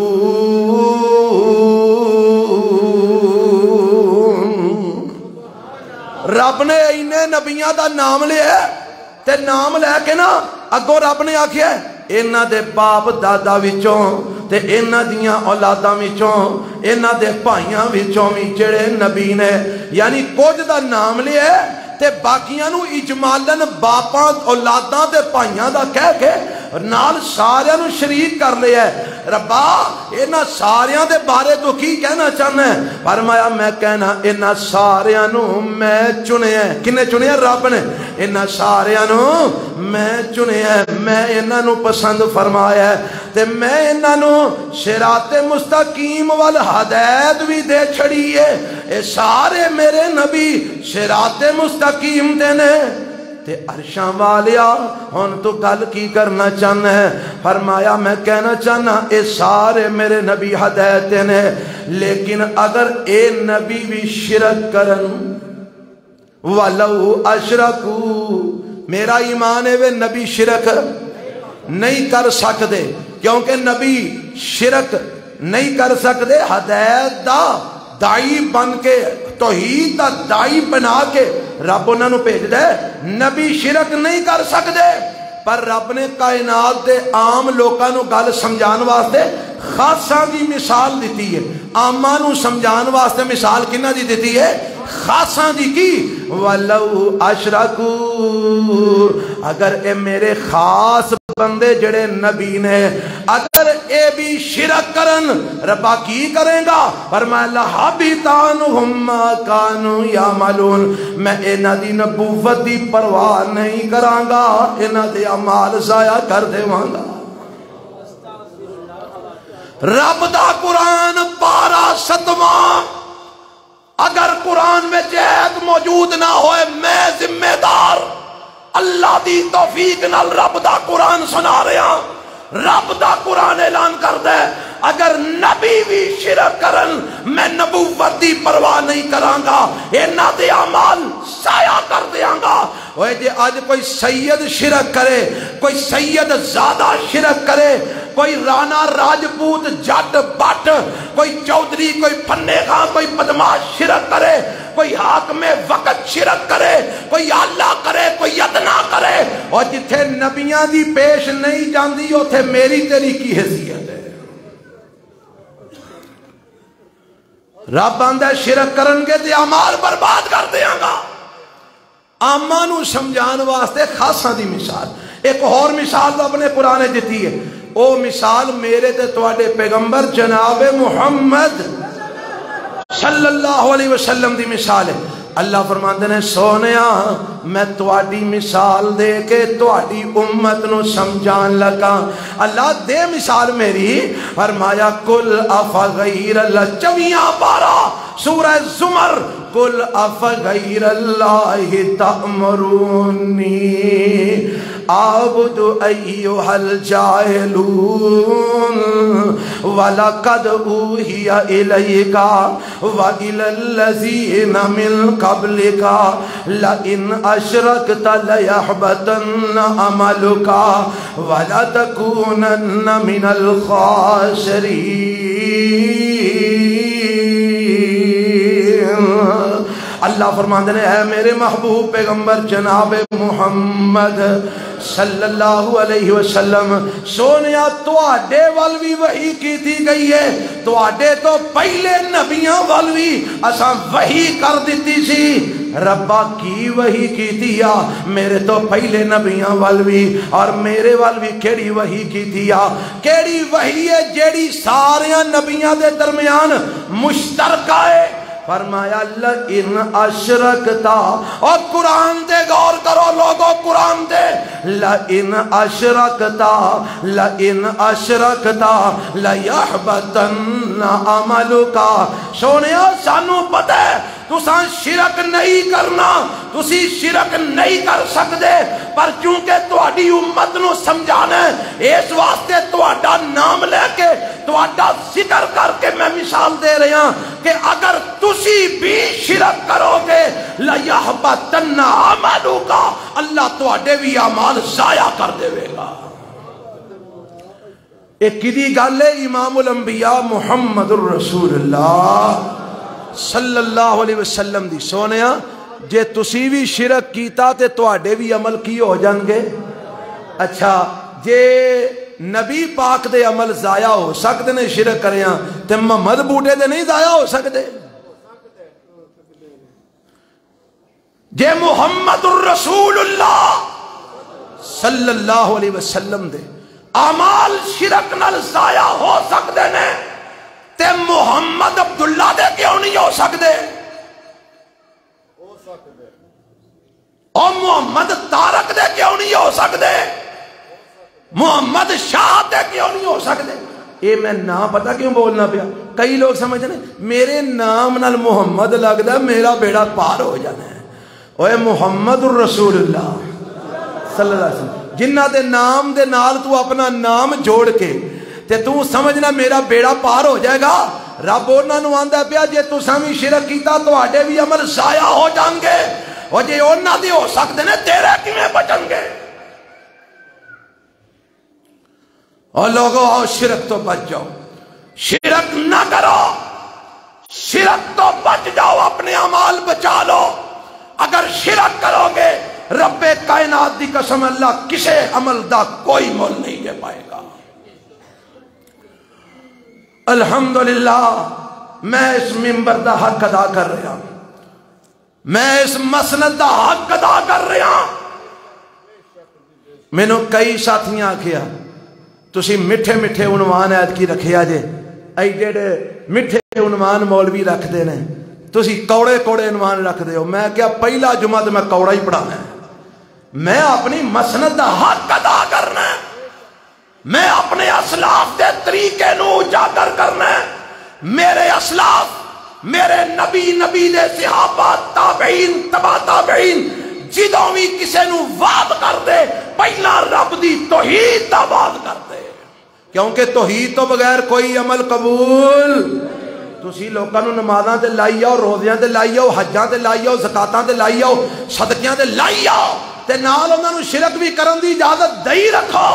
رب نے انہیں نبیاں دا نام لیا تے نام لے کے نا اگوں رب نے آکھیا انہاں دے باپ دادا وچوں تے انہاں دیاں اولاداں وچوں انہاں دے بھائیاں وچوں وی جڑے نبی نے یعنی کچھ دا نام لیا تے باقیاں نو اجمالن باپاں اولاداں تے بھائیاں دا کہہ کے نال ساریاں نو شریک کر لیا ہے۔ ربا انہاں ساریاں دے بارے تو کی کہنا چاہنا ہے؟ فرمایا میں کہنا انہاں ساریاں نو میں چنے ہیں۔ کنے چنے ہیں؟ رب نے۔ انہاں ساریاں نو میں چنے ہیں، میں انہاں نو پسند فرمایا ہے تے میں انہاں نو صراط مستقیم والہدایت بھی دے چھڑی ہے۔ اے سارے میرے نبی صراط مستقیم دے نے تے عرشاں والیا ہن تو گل کی کرنا چاہنا ہے؟ فرمایا میں کہنا چاہنا اے سارے میرے نبی ہدایت نے، لیکن اگر اے نبی بھی شرک کرن وَلَوْ أَشْرَكُوا، میرا ایمان ہے وہ نبی شرک نہیں کر سکتے، کیونکہ نبی شرک نہیں کر سکتے، ہدایت دا دائی بن کے توحید دا دائی بنا کے رب انہوں نے بھیج دے۔ نبی شرک نہیں کر سکتے، پر رب نے کائنات دے عام لوکاں نو گل سمجھان واسطے خاصاں دی مثال دیتی ہے۔ عاماں نو سمجھان واسطے مثال کنہ دی دیتی ہے؟ خاصاں دی کی وَلَوْ أَشْرَكُوا، اگر اے میرے خاص بندے جڑے نبی نے اگر اے بھی شرک کرن ربا کی کریں گا؟ فرمایا لَحَبِطَ عَنْهُمْ مَا كَانُوا يَعْمَلُونَ، میں انہاں دی نبوت دی پرواہ نہیں کراں گا، انہاں دے اعمال ضائع کر دیواں گا۔ رب دا قرآن پارا 7واں، اگر قرآن میں جہد موجود نہ ہوئے میں ذمہ دار، اللہ دی توفیق نال رب دا قرآن سنا رہے ہیں۔ رب دا قرآن اعلان کر دے اگر نبی بھی شرک کرن میں نبوت دی پرواہ نہیں کراں گا، انہاں دے اعمال ضائع کر دیاں گا۔ اوے جے آج کوئی سید شرک کرے، کوئی سید زادہ شرک کرے، کوئی رانا راجپوت جٹ بٹ، کوئی چودھری، کوئی پھنے خان، کوئی بدماش شرک کرے، کوئی حاکم وقت شرک کرے، کوئی اللہ کرے، کوئی ادنا کرے، اور جتھے نبیاں دی پیش نہیں جاندی اوتھے میری تیری کی حیثیت ہے؟ رب آندا شرک کرن گے تے اعمال برباد کر دیاں گا. آما نو سمجھان واسطے خاصا دی مثال ایک اور مثال رب نے قرآن دیتی ہے. او مثال میرے تے تواڈے پیغمبر جناب محمد صلی اللہ علیہ وسلم دی مثال ہے. اللہ فرماندے نے سونیا میں تواڈی مثال دے کے تواڈی امت نو سمجھان لگا. اللہ دے مثال میری. فرمایا کل افغیر اللہ 24 سورہ زمر قل افغیر اللہ تأمرونی اعبد ایھا الجاہلون ولقد اوحی الیک وإلی الذین من قبلک لئن اشرکت لیحبطن عملک ولتکونن من الخاسرین. اللہ فرماندے نے اے میرے محبوب پیغمبر جناب محمد صلی اللہ علیہ وسلم سونیا تواڈے ول وی وحی کیتی گئی ہے. تواڈے تو پہلے نبیاں ول وی اساں وحی کر دتی سی. ربا کی وحی کیتی آ میرے تو پہلے نبیاں ول وی اور میرے ول وی کیڑی وحی کیتی آ. کیڑی وحی ہے جیڑی سارے نبیاں دے درمیان مشترکہ ہے. فرمایا لئن اشرکتا اور قرآن دے غور کرو لوگو قرآن دے لئن اشرکتا لیحبطن عملکا. سونیا سانو پتہ ہے تساں شرک نہیں کرنا تسی شرک نہیں کر سکتے پر چونکہ تواڈی امت نو سمجھانا ہے اس واسطے تواڈا نام لے کے تواڈا ذکر کر کے میں مثال دے رہا کہ اگر تسی بھی شرک کرو گے لیحبطن عملکا اللہ تواڈے بھی اعمال ضائع کر دے گا. ایک کدی گل ہے امام الانبیاء محمد الرسول اللہ صلی اللہ علیہ وسلم دی. سونیا جے تسی بھی شرک کیتا تے تواڈے بھی عمل کی ہو جان گے. اچھا جے نبی پاک دے عمل ضائع ہو سکتے نے شرک کریاں تے محمد بوٹے دے نہیں ضائع ہو سکتے. جے محمد الرسول اللہ صلی اللہ علیہ وسلم دے اعمال شرک نال ضائع ہو سکتے نے تے محمد عبداللہ دے کیوں نہیں ہو سکتے؟ اور محمد تارک دے کیوں نہیں ہو سکتے؟ محمد شاہ دے کیوں نہیں ہو سکتے؟ یہ میں نام پتہ کیوں بولنا پیا. کئی لوگ سمجھتے ہیں میرے نام نال محمد لگدا میرا بیڑا پار ہو جانا ہے. اوے محمد الرسول اللہ صلی اللہ علیہ وسلم جنہ دے نام دے نال تو اپنا نام جوڑ کے تے تو سمجھنا میرا بیڑا پار ہو جائے گا. رب انہاں نوں آندا پیا جے تساں وی شرک کیتا تواڈے بھی عمل ضائع ہو جان گے اور جے انہاں دے ہو سکدے نے تیرے کیویں بچن گے. اور لوگوں آؤ شرک تو بچ جاؤ شرک نہ کرو شرک تو بچ جاؤ اپنے اعمال بچا لو. اگر شرک کرو گے رب کائنات دی قسم اللہ کسے عمل دا کوئی مول نہیں دے پائے گا. الحمدللہ میں اس منبر دا حق ادا کر رہا ہوں میں اس مسند دا حق ادا کر رہا ہوں. میں نو کئی ساتھیاں آکھیا تسی مٹھے مٹھے عنوان ایت کی رکھیا جے ایڈے مٹھے عنوان مولوی رکھ دے نے تسی کوڑے کوڑے عنوان رکھ دے ہو. میں کیا پہلا جمعہ تو میں کوڑا ہی پڑھانا ہے. میں اپنی مسند دا حق ادا کرنا ہے. میں اپنے اسلاف دے طریقے نو اجاگر کرنا ہے. میرے اسلاف میرے نبی دے صحابہ تابعین تبع تابعین جدوں بھی کسے نو وعد کر دے پہلا رب دی توحید دا وعد کر دے کیونکہ توحید تو بغیر کوئی عمل قبول. تسی لوکاں نو نمازاں تے لائی آؤ روزیاں تے لائی آؤ حجاں تے لائی آؤ زکاتاں تے لائی آؤ صدقیاں تے لائی آؤ تے نال انہاں نو شرک بھی کرن دی اجازت دئی رکھو.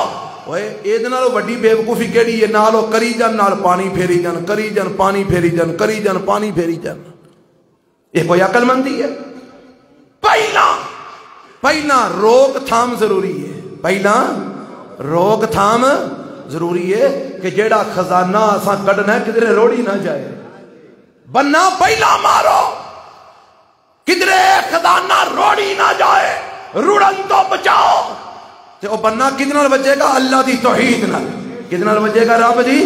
اوئے اے دے نالوں وڈی بے وقوفی کیڑی ہے؟ نالوں کری جان نال پانی پھیری جان کری جان پانی پھیری جان کری جان پانی پھیری جان. یہ کوئی عقل مندی ہے؟ پہلا روک تھام ضروری ہے. پہلا روک تھام ضروری ہے کہ جیڑا خزانہ اساں کڈنا ہے کدھر روڑی نہ جائے. بننا پہلا مارو کدرے خزانہ روڑی نہ جائے روڑن تو بچاؤ تے او بننا کدے نال بچے گا اللہ دی توحید نال کدے نال بچے گا رب دی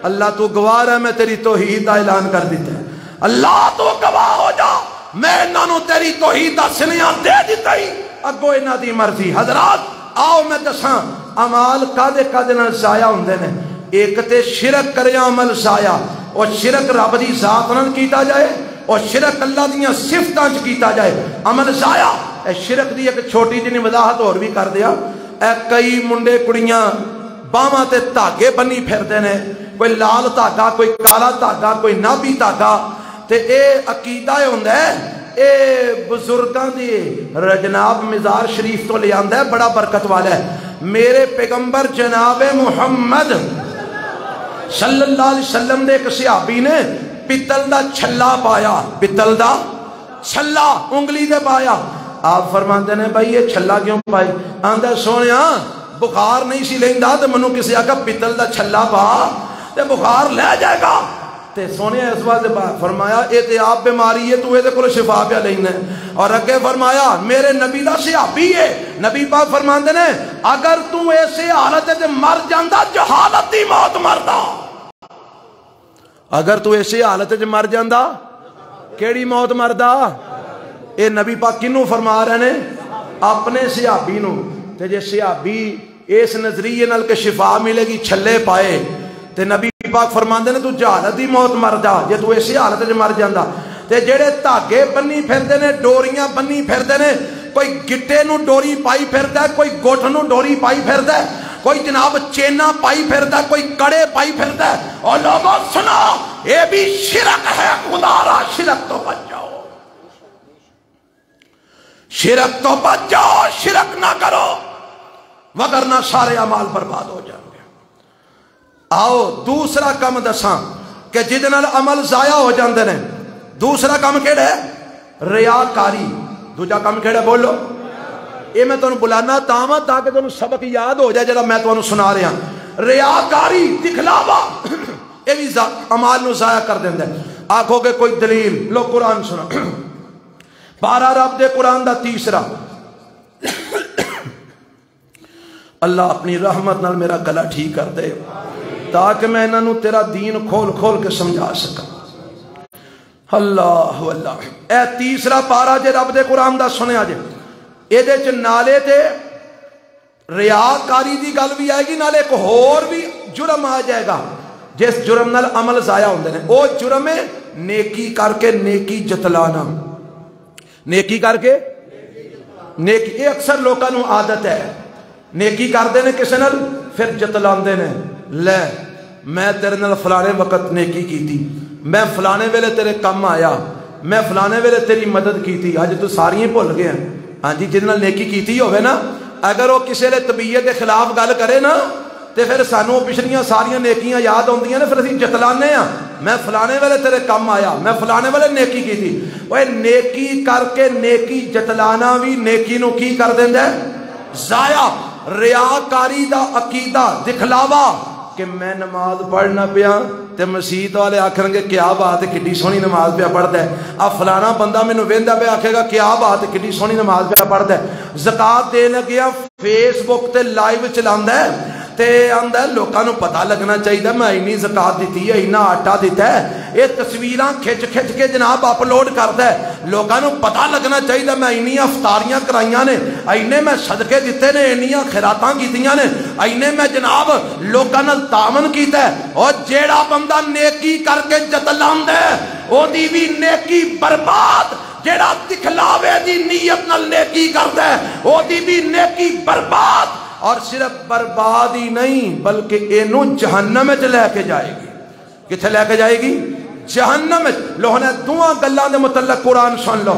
اللہ تو گواہ ہے میں تیری توحید دا اعلان کر دیتا ہے اللہ تو گواہ ہو جا میں انہاں نو تیری توحید دا سنیاں دے دیتا ہی اگو انہاں دی مرضی حضرات آؤ میں دساں عمال کادے کادے نال ضائع ہوندے نے ایک تے شرک کرے عمل ضائع اور شرک رب دی ذات نال کیتا جائے اور شرک اللہ دیاں صفتاں چ کیتا جائے عمل ضائع اے شرک دی ایک چھوٹی جنی وضاحت اور بھی کر دیا اے کئی منڈے کڑیاں باواں تے دھاگے بنی پھردے نے کوئی لال دھاگا کوئی کالا دھاگا کوئی نابی دھاگا تے اے عقیدہ ہوندا ہے اے بزرگاں دی جناب مزار شریف تو لے آندا ہے بڑا برکت والا ہے میرے پیغمبر جناب محمد صلی اللہ علیہ وسلم دے ایک صحابی نے پتل دا چھلا پایا پتل دا چھلا انگلی دے پایا آپ فرماتے ہیں بھائی یہ چھلا کیوں پائی آندہ سونیا بخار نہیں سی لیندا تے منو کسی آکا پتل دا چھلا پا تے بخار لے جائے گا تے سونے اس واسطے فرمایا اے تے آپ بیماری ہے تو اے تے کول شفا پیا لینا اور اگے فرمایا میرے نبی دا صحابی ہے نبی پاک فرماندے نے اگر تو ایسے حالت تے مر جاندا جہالت دی موت مردا اگر تو ایسے حالت تے مر جاندا کیڑی موت مردا اے نبی پاک کنوں فرما رہے ہیں اپنے صحابی نو تے جے صحابی اس نظریے نال کہ شفا ملے گی چھلے پائے تے نبی پاک فرماندے نے تو جہالت دی موت مر جا جے تو ایسی حالت وچ مر جاندا تے جڑے دھاگے بنی پھردے نے ڈوریاں بنی پھردے نے کوئی گٹے نو ڈوری پائی پھردا ہے کوئی گٹھ نو ڈوری پائی پھردا ہے کوئی جناب چینا پائی پھردا ہے کوئی کڑے پائی پھردا ہے اور لوگوں سنا یہ بھی شرک ہے خدا را شرک تو بچ جاؤ شرک تو بچ جاؤ شرک نہ کرو وگرنہ سارے اعمال برباد ہو جائیں گے آؤ دوسرا کم دساں کہ جہدے نال عمل ضائع ہو جاندے نے دوسرا کم کیڑا ہے ریاکاری دوجا کم کیڑا ہے بولو یہ میں تمہیں بلانا تاواں تاکہ تمہیں سبق یاد ہو جائے جڑا میں تمہیں سنا رہا ہوں ریاکاری دکھلاوا یہ بھی عمال نو ضائع کر دیندا ہے آکھو کہ کوئی دلیل لو قرآن سنا پارا رب دے قرآن دا تیسرا اللہ اپنی رحمت نال میرا گلا ٹھیک کر دے تاکہ میں انہاں نو تیرا دین کھول کھول کے سمجھا سکا اللہ اللہ اے تیسرا پارا جے رب دے قرآن دا سنیا جے اے دے چ نالے تے ریاکاری دی گل بھی آئے گی نالے ایک ہور بھی جرم آ جائے گا جس جرم نال عمل ضائع ہوندے نے او جرم ہے نیکی کر کے نیکی جتلانا نیکی کر کے نیکی یہ اکثر لوگوں نو عادت ہے نیکی کردے نے کسے نال پھر جتلاندے نے لے میں تیرے نال فلانے وقت نیکی کی تھی میں فلانے ویلے تیرے کم آیا میں فلانے ویلے تیری مدد کی تھی آج تو ساری بھول گئے ہیں ہاں جی جن نال نیکی کیتی ہوئے نا اگر وہ کسی لے طبیعت کے خلاف گل کرے نا تے پھر سانو پچھلیاں ساریاں نیکیاں یاد ہوندیاں نے پھر اسی جتلانے ہاں میں فلانے ویلے تیرے کم آیا میں فلانے ویلے نیکی کی تھی وہ نیکی کر کے نیکی جتلانا بھی نیکی نو کی کر دیندا ہے ضائع ریاکاری دا عقیدہ دکھلاوا کہ میں نماز پڑھنا پیا تے مسجد والے آکھن گے کیا بات ہے کڈی سونی نماز پیا پڑھدا ہے آ فلانا بندہ مینوں ویندا پیا آکھے گا کیا بات ہے کڈی سونی نماز پیا پڑھدا ہے زکات دے لگیا فیس بک تے لائیو چلاندا ہے تے آندا ہے لوکاں نوں پتہ لگنا چاہیے میں اینی زکات دتی ہے اینا آٹا دیتا ہے یہ تصویراں کھچ کھچ کے جناب اپلوڈ کردا ہے لوکاں نوں پتہ لگنا چاہیے میں اینی افطاریاں کرائیاں نے اینے میں صدقے دتے نے اینیاں خیراتاں کیتیاں نے اینے میں جناب لوکاں نال تعاون کیتا ہے اور جیڑا بندہ نیکی کر کے جتلاندا ہے او دی بھی نیکی برباد جیڑا دکھلاوے دی نیت نال نیکی کردا ہے او دی بھی نیکی برباد اور صرف برباد ہی نہیں بلکہ اینو جہنم میں لے کے جائے گی کتھے لے کے جائے گی جہنم میں لوہ نے دعا گلاں دے متعلق قرآن سن لو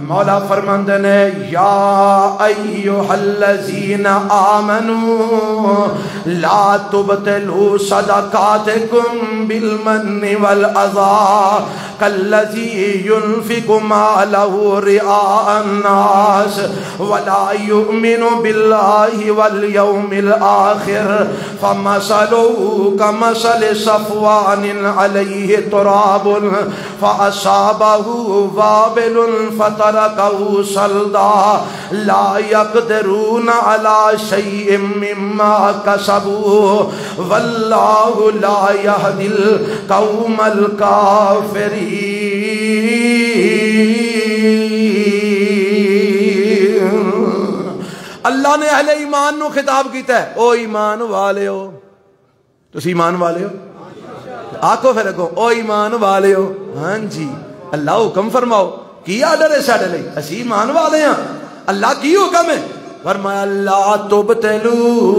مولا فرماندے نے یا ایھا الذین آمنوا لا تبطلوا صدقاتکم بالمن والأذى كالذي ينفق ماله رئاء الناس ولا يؤمن بالله واليوم الآخر فمثله كمثل صفوان عليه تراب فأصابه وابل فتركه صلدا لا يقدرون على شيء مما كسبوا والله لا يهدي القوم الكافرين. اللہ نے اہل ایمان نو خطاب کیتا ہے او ایمان والے ہو. تسی ایمان والے ہو؟ آکو پھر اگو او ایمان والے ہو. ہاں جی اللہ حکم فرماؤ کی آڈر ہے ساڈے لئی؟ اسی ایمان والے ہاں. اللہ کی حکم ہے؟ فرمایا لا تبطلوا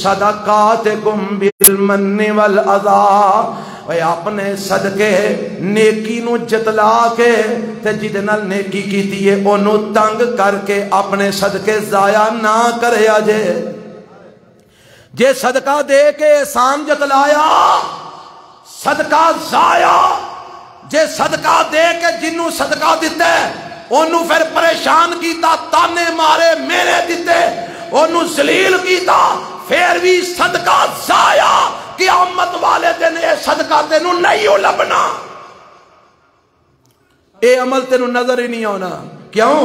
صدقاتکم بالمن والأذى. اے اپنے صدقے نیکی نو جتلا کے تے جدے نال نیکی کیتی ہے اونوں تنگ کر کے اپنے صدقے ضائع نہ کریا جے. جے صدقہ دے کے احسان جتلایا صدقہ ضائع. جے صدقہ دے کے جنوں صدقہ دیتا ہے اونوں پھر پریشان کیتا تانے مارے میرے دیتے اونوں ذلیل کیتا پھر بھی صدقہ ضائع. قیامت والے دن اے صدقہ تینوں نہیں لبنا. اے عمل تینوں نظر ہی نہیں آنا. کیوں؟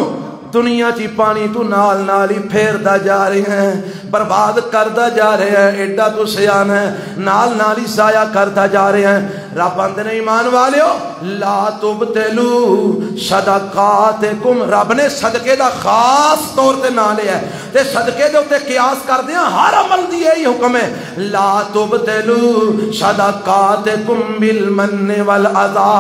دنیا چی پانی تو نال نال ہی پھیردا جا رہے ہیں برباد کردا جا رہے ہیں. ایڈا تو سیان ہے نال نال ہی ضائع کردا جا رہے ہیں. رب آندے نے ایمان والےو لا تبطلوا صدقاتکم. رب نے صدقے دا خاص طور تے نام لیا ہے تے صدقے دے اوتے قیاس کردے ہیں ہر عمل دی یہی حکم ہے لا تبطلوا صدقاتکم بالمن والأذى.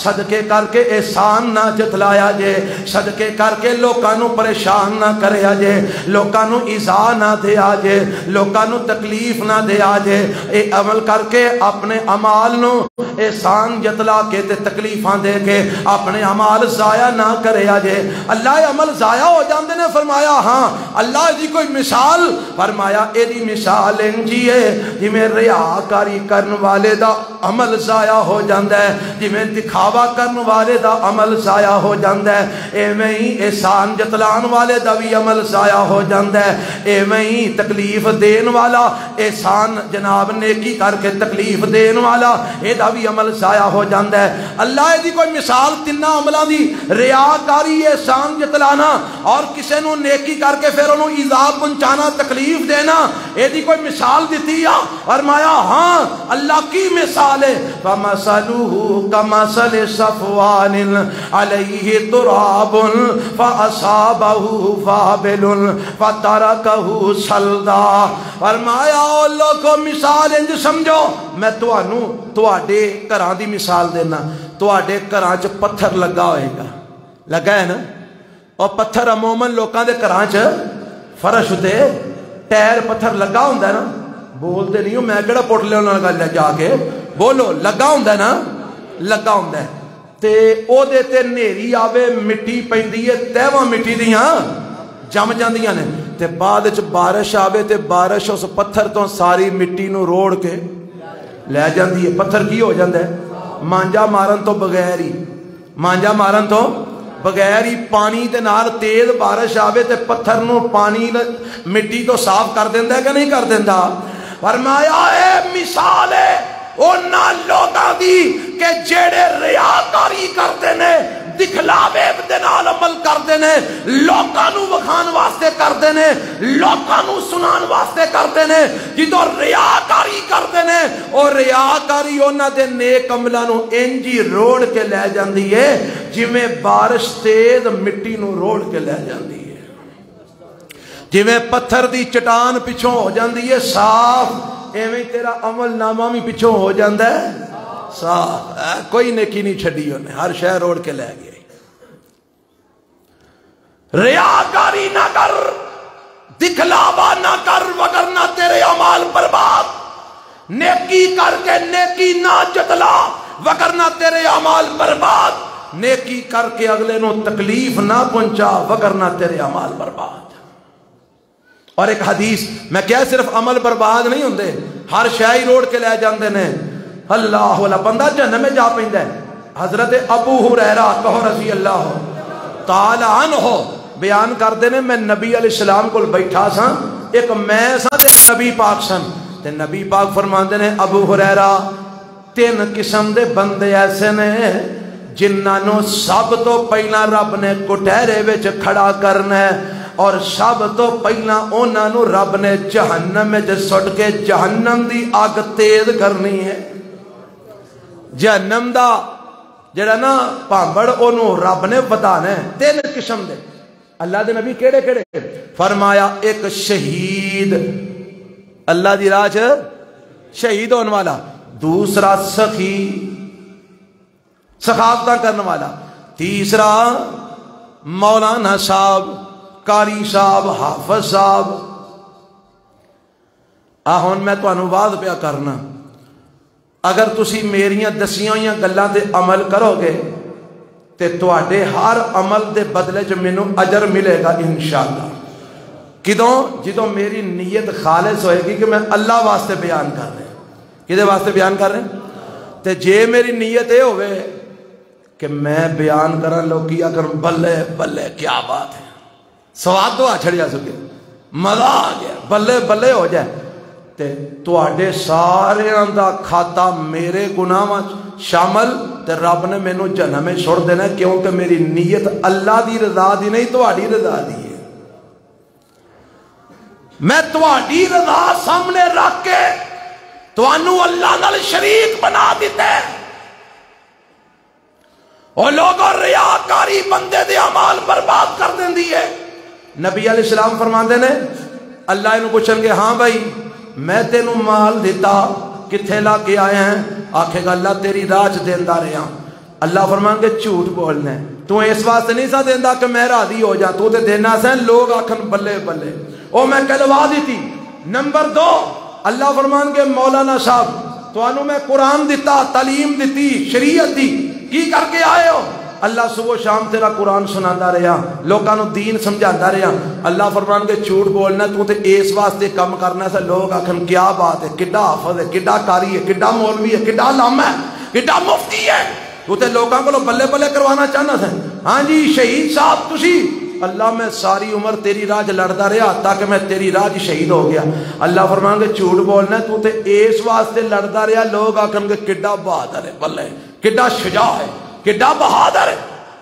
صدقے کر کے احسان نہ جتلایا جے. صدقے کر کے لوکاں نو پریشان نہ کریا جے. لوکاں نو ایذا نہ دیا جے. لوکاں نو تکلیف نہ دیا جے. اے عمل کر کے اپنے اعمال نو احسان جتلا کے تے تکلیفاں دے کے اپنے اعمال ضائع نہ کریا جے. اللہ عمل ضائع ہو جاندے نے. فرمایا ہاں اللہ دی کوئی مثال؟ فرمایا اے دی مثال انجی ہے جویں ریاکاری کرن والے دا عمل ضائع ہو جاندا ہے جویں دکھاوا کرن والے دا عمل ضائع ہو جاندا ہے ایویں ہی احسان جتلان والے دا بھی عمل ضائع ہو جاندا ہے. ایویں ہی تکلیف دین والا احسان جناب نیکی کر کے تکلیف دین والا اے دا بھی عمل ضائع ہو جاندا ہے. اللہ دی کوئی مثال تیناں عملاں دی ریاکاری احسان جتلانا اور کسے نو نیکی کر کے پھر انہوں ایذا پہنچانا تکلیف دینا اے دی کوئی مثال دیتی ہے؟ فرمایا ہاں اللہ کی مثال ہے فَمَثَلُهُ كَمَثَلِ صَفْوَانٍ عَلَيْهِ تُرَابٌ فَأَصَابَهُ وَابِلٌ فَتَرَكَهُ صَلْدًا. فرمایا او لوگو مثال انج سمجھو میں تواڈے گھراں دی مثال دینا. تواڈے گھراں چ پتھر لگا ہوئے گا. لگا ہے نا؟ اور پتھر عموماً لوکاں دے گھراں چ فرش تے ٹائر پتھر لگا ہوندا ہے نا. بولتے نہیں ہو میں کہڑا پٹ لے انہاں نال جا کے بولو. لگا ہوندا ہے نا. لگا ہوندا ہے تے او دے تے نیری آوے مٹی پیندی ہے تہواں مٹی دیاں جم جاندیاں نے تے بعد وچ بارش آوے تے بارش اس پتھر تو ساری مٹی نو روڑ کے لے جاندی ہے. پتھر کی ہو جاندا ہے؟ مانجا مارن تو بغیر ہی مانجا مارن تو بغیر ہی پانی دے نال تیز بارش آوے تے پتھر نو پانی مٹی تو صاف کر دیندا ہے کہ نہیں کر دیندا؟ فرمایا اے مثال ہے انہاں لوگاں دی کہ جڑے ریاکاری کردے نے دکھلاوے دے نال عمل کردے نے لوکاں نو وکھان واسطے کردے نے لوکاں نو سنان واسطے کردے نے. جدوں ریاکاری کردے نے او ریاکاری انہاں دے نیک عملاں نو انجی روڑ کے لے جاندی ہے جویں بارش تیز مٹی نو روڑ کے لے جاندی ہے. جویں پتھر دی چٹان پچھوں ہو جاندی ہے صاف ایویں تیرا عمل نامہ بھی پچھوں ہو جاندا ہے صاف. کوئی نیکی نہیں چھڈی انہیں ہر شے روڑ کے لے گئے. ریاکاری نہ کر دکھلاوا نہ کر وگرنہ تیرے اعمال برباد. نیکی کر کے نیکی نہ جتلا وگرنہ تیرے اعمال برباد. نیکی کر کے اگلے نو تکلیف نہ پہنچا وگرنہ تیرے عمل برباد۔ اور ایک حدیث میں کیا صرف عمل برباد نہیں ہوندے، ہر شے روڑ کے لے جاندے نے، اللہ والا بندہ جہنم میں جا پیندا ہے۔ حضرت ابو ہریرہ کہو رضی اللہ تعالی عنہ بیان کردے نے، میں نبی علیہ السلام کو بیٹھا سا، ایک میں سا تے نبی پاک سن، تے نبی پاک فرماندے نے ابو ہریرہ تین قسم دے بندے ایسے نے جنہاں نو سب تو پہلا رب نے کٹہرے وچ کھڑا کرنا ہے، اور سب تو پہلا انہاں نو رب نے جہنم وچ سٹ کے جہنم دی اگ تیز کرنی ہے۔ جہنم دا جڑا نا پامبڑ اونوں رب نے بتانا ہے۔ تین قسم دے اللہ دے نبی کیڑے کیڑے فرمایا، ایک شہید اللہ دی راہ شہید ہونے والا، دوسرا سخی سخاوتاں کرنے والا، تیسرا مولانا صاحب، قاری صاحب، حافظ صاحب۔ ہن میں تانوں واضح پیا کرنا، اگر تسی میریاں دسیاں ہوئیاں گلاں تے عمل کرو گے تے تواڈے ہر عمل دے بدلے چ مینوں اجر ملے گا انشاءاللہ۔ کدوں؟ جدوں میری نیت خالص ہوئے گی کہ میں اللہ واسطے بیان کر رہا ہوں۔ کدے واسطے بیان کر رہے ہیں؟ تے جے میری نیت اے ہوئے کہ میں بیان کراں لوکی اگر بلے بلے کیا بات ہے، سواد تو چھڑیا سکے، مزہ آ گیا، بلے بلے ہو جائے، تے تواڈے سارے دا کھاتا میرے گناہاں شامل، تے رب نے مینوں جہنم میں چھوڑ دینا، کیونکہ میری نیت اللہ دی رضا دی نہیں تواڈی رضا دی ہے۔ میں تواڈی رضا سامنے رکھ کے تانوں اللہ نال شریک بنا دیتا ہے، اور لوگوں ریاکاری بندے دے اعمال برباد کر دیندی ہے۔ نبی علیہ السلام فرماندے نے، اللہ انہوں پوچھن گے ہاں بھائی میں تینوں مال دیتا کتھے لا کے آئے ہیں؟ آکھے گا اللہ تیری راہ چ دیندا رہا۔ اللہ فرمان گے جھوٹ بولنا ہے، تو اس واسطے نہیں سا دیندا کہ میں راضی ہو جا، تو تے دینا سا لوگ آکھن بلے بلے او میں کہلوا دیتی۔ نمبر دو، اللہ فرمان گے مولانا صاحب تانوں میں قرآن دیتا، تعلیم دیتی، شریعت دی، کی کر کے آئے ہو؟ اللہ صبح شام تیرا قرآن سناتا رہا، لوگوں دین سمجھاتا رہا۔ اللہ فرمان کے جھوٹ بولنا تو تے اس واسطے کم کرنا سا، لوگ آکھن کیا بات ہے، کڈا حافظ ہے، کڈا قاری ہے، کڈا مولوی ہے، کڈا علامہ ہے، کڈا مفتی ہے، تو تے لوگوں کو بلے بلے کروانا چاہنا تھا۔ ہاں جی شہید صاحب تسی، اللہ میں ساری عمر تیری راہ لڑتا رہا تاکہ میں تیری راہ شہید ہو گیا۔ اللہ فرمان کے جھوٹ بولنا تو تے اس واسطے لڑتا رہا، لوگ آکھن گے کڈا بہادر ہے، بلے کڈا شجاع ہے، کڈا بہادر ہے،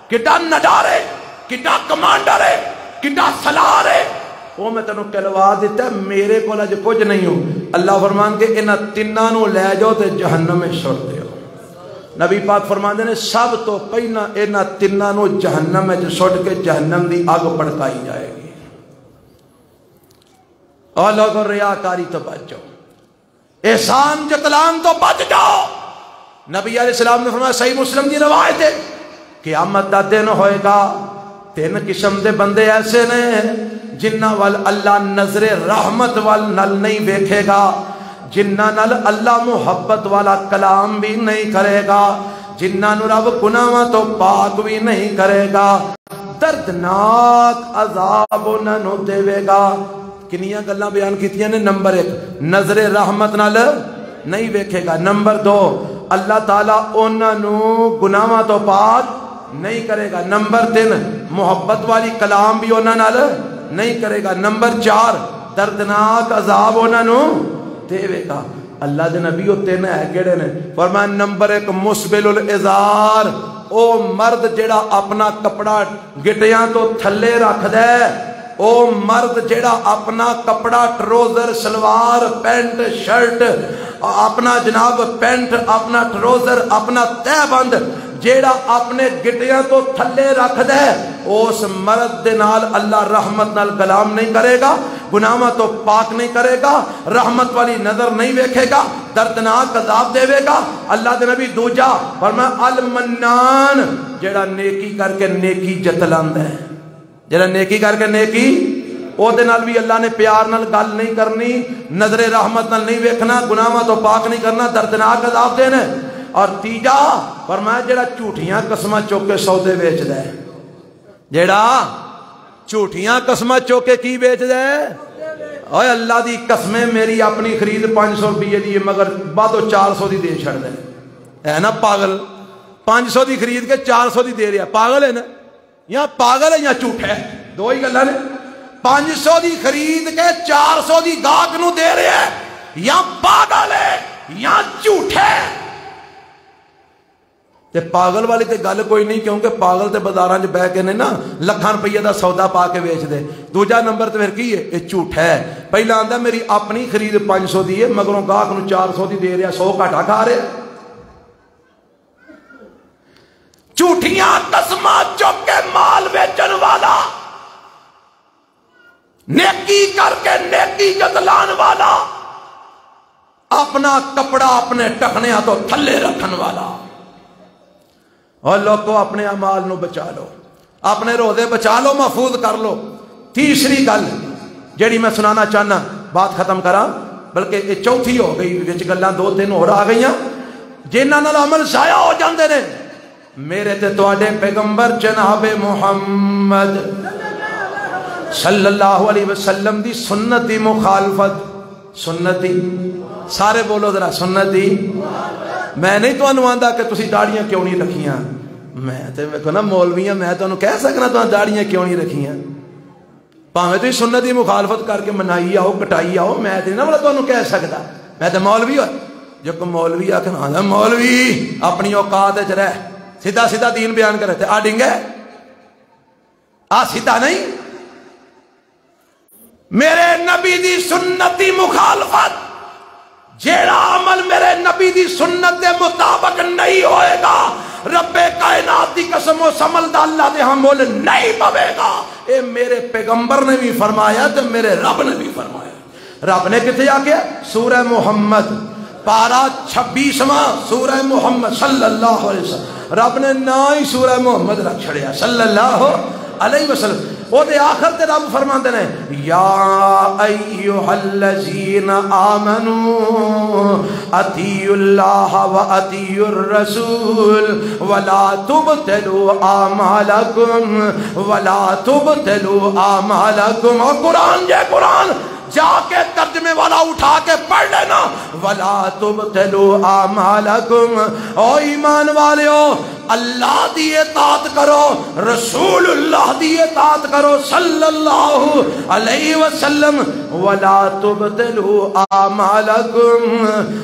کڈا نڈار ہے، کڈا کمانڈر ہے، کڈا سلار ہے۔ وہ میں تینوں کہلوا دیتا ہے میرے کو اج کچھ نہیں ہو۔ اللہ فرمان کے انہاں تیناں نوں لے جاؤ تے جہنم میں چھوڑ دیو۔ نبی پاک فرماندے نے سب تو پہلا انہاں تیناں نوں جہنم میں سٹ کے جہنم دی اگ پڑکائی جائے گی۔ اور لوگوں ریاکاری تو بچ جاؤ، احسان جتلان تو بچ جاؤ۔ نبی علیہ السلام نے فرمایا، صحیح مسلم کی روایت ہے، قیامت دا دن ہوئے گا، تین قسم دے بندے ایسے نے جنہ وال اللہ نظر رحمت وال نل نہیں دیکھے گا، جنہ نل اللہ محبت والا کلام بھی نہیں کرے گا، جنہ نو رب گناہاں تو پاک بھی نہیں کرے گا، دردناک عذاب انہاں نو دے گا۔ کنیاں گلاں بیان کیتیاں نے، نمبر ایک نظر رحمت نال نہیں دیکھے گا، نمبر دو اللہ تعالیٰ انہاں نو گناہاں تو پاک نہیں کرے گا، نمبر تین محبت والی کلام بھی انہاں نال نہیں کرے گا، نمبر چار دردناک عذاب انہاں نو دے گا۔ اللہ دے نبی او تین ہے کیڑے نے؟ فرمایا نمبر ایک مسبل الازار، او مرد جڑا اپنا کپڑا گٹیاں تو تھلے رکھ دے، او مرد جڑا اپنا کپڑا ٹروزر سلوار پینٹ شرٹ اپنا جناب پینٹ اپنا ٹروزر اپنا تہ بند جیڑا اپنے گٹیاں تو تھلے رکھ دے، اس مرد دے نال اللہ رحمت نال کلام نہیں کرے گا، گناہاں تو پاک نہیں کرے گا، رحمت والی نظر نہیں ویکھے گا، دردناک عذاب دے گا۔ اللہ دے نبی دوجا فرمایا المنان، جیڑا نیکی کر کے نیکی جتلاندا ہے، جیڑا نیکی کر کے نیکی او دے نال بھی اللہ نے پیار نال گل نہیں کرنی، نظر رحمت نال نہیں ویکھنا، گناہاں تو پاک نہیں کرنا، دردناک عذاب دینا۔ اور تیجا فرمایا جڑا جھوٹیاں قسماں چوک کے سودے بیچدا ہے، جڑا جھوٹیاں قسماں چوک کے کی بیچدا ہے، اوے اللہ دی قسمیں میری اپنی خرید 500 روپے دی ہے مگر بعدو 400 دی دے چھڑ دے، ہے نا پاگل؟ 500 دی خرید کے 400 دی دے رہا، پاگل ہے نا؟ یا پاگل ہے یا جھوٹ ہے، دو ہی گلاں نے۔ 500 دی خرید کے 400 دی گاہک نو دے رہے ہیں، یا پاگل ہے یا جھوٹ ہے۔ تے پاگل والی تے گل کوئی نہیں، کیونکہ پاگل تے بازاراں وچ بیٹھ کے نے نا لکھاں روپیہ دا سودا پا کے بیچ دے۔ دوجا نمبر تے پھر کی ہے؟ یہ جھوٹ ہے۔ پہلا آندا میری اپنی خرید 500 دی ہے مگروں گاہک نو 400 دی دے رہا، 100 گھاٹا کھا رہا۔ جھوٹیاں قسماں چک کے مال بیچن والا، نیکی کر کے نیکی جتلان والا، اپنا کپڑا اپنے ٹخنیاں تو تھلے رکھن والا۔ اور لوگوں اپنے اعمال نو بچا لو، اپنے روزے بچا لو، محفوظ کر لو۔ تیسری گل جیڑی میں سنانا چاہنا، بات ختم کراں بلکہ یہ چوتھی ہو گئی، وچ گلاں 2-3 اور آ گئیاں جنہاں نال عمل ضائع ہو جاندے نے۔ میرے تے تواڈے پیغمبر جناب محمد صلی اللہ علیہ وسلم دی سنت دی مخالفت، سنتی سارے بولو ذرا، سنتی۔ میں نہیں تو آندا کہ تسی داڑیاں کیوں نہیں رکھیاں، میں تے ویکھو نا مولویاں، میں تو کہہ سکنا تو داڑیاں کیوں نہیں رکھیاں، پاویں تو سنت دی مخالفت کر کے منائی آؤ کٹائی آؤ، میں تے نہ تو کہہ سکتا، میں تے مولوی ہوں۔ جو کوئی مولوی آ کے نا مولوی اپنی اوقات وچ رہ، سیدھا سیدھا دین بیان کرے تے آ ڈنگے آ سیدھا نہیں۔ میرے نبی دی سنت دی مخالفت، جیڑا عمل میرے نبی دی سنت دے مطابق نہیں ہوئے گا، رب کائنات دی قسم و سمل دا اللہ دے ہاں مول نہیں پوے گا۔ اے میرے پیغمبر نے بھی فرمایا تے میرے رب نے بھی فرمایا۔ رب نے کتے آ کے سورہ محمد پارہ 26واں سورہ محمد صلی اللہ علیہ وسلم، رب نے نہ ہی سورہ محمد رکھ چھڑیا صلی اللہ علیہ وسلم۔ وہ دے آخر تے رب فرماندے نے یا ایھا الذین آمنوا اطیعوا اللہ و اطیعوا الرسول ولا تبطلوا اعمالکم ولا تبطلوا اعمالکم۔ اور قرآن جے قرآن جا کے ترجمے والا اٹھا کے پڑھ لینا، وَلَا تُبْتِلُوا أَعْمَالَكُمْ۔ او ایمان والیو، اللہ دی اطاعت کرو، رسول اللہ دی اطاعت کرو صلی اللہ علیہ وسلم، وَلَا تُبْتِلُوا أَعْمَالَكُمْ۔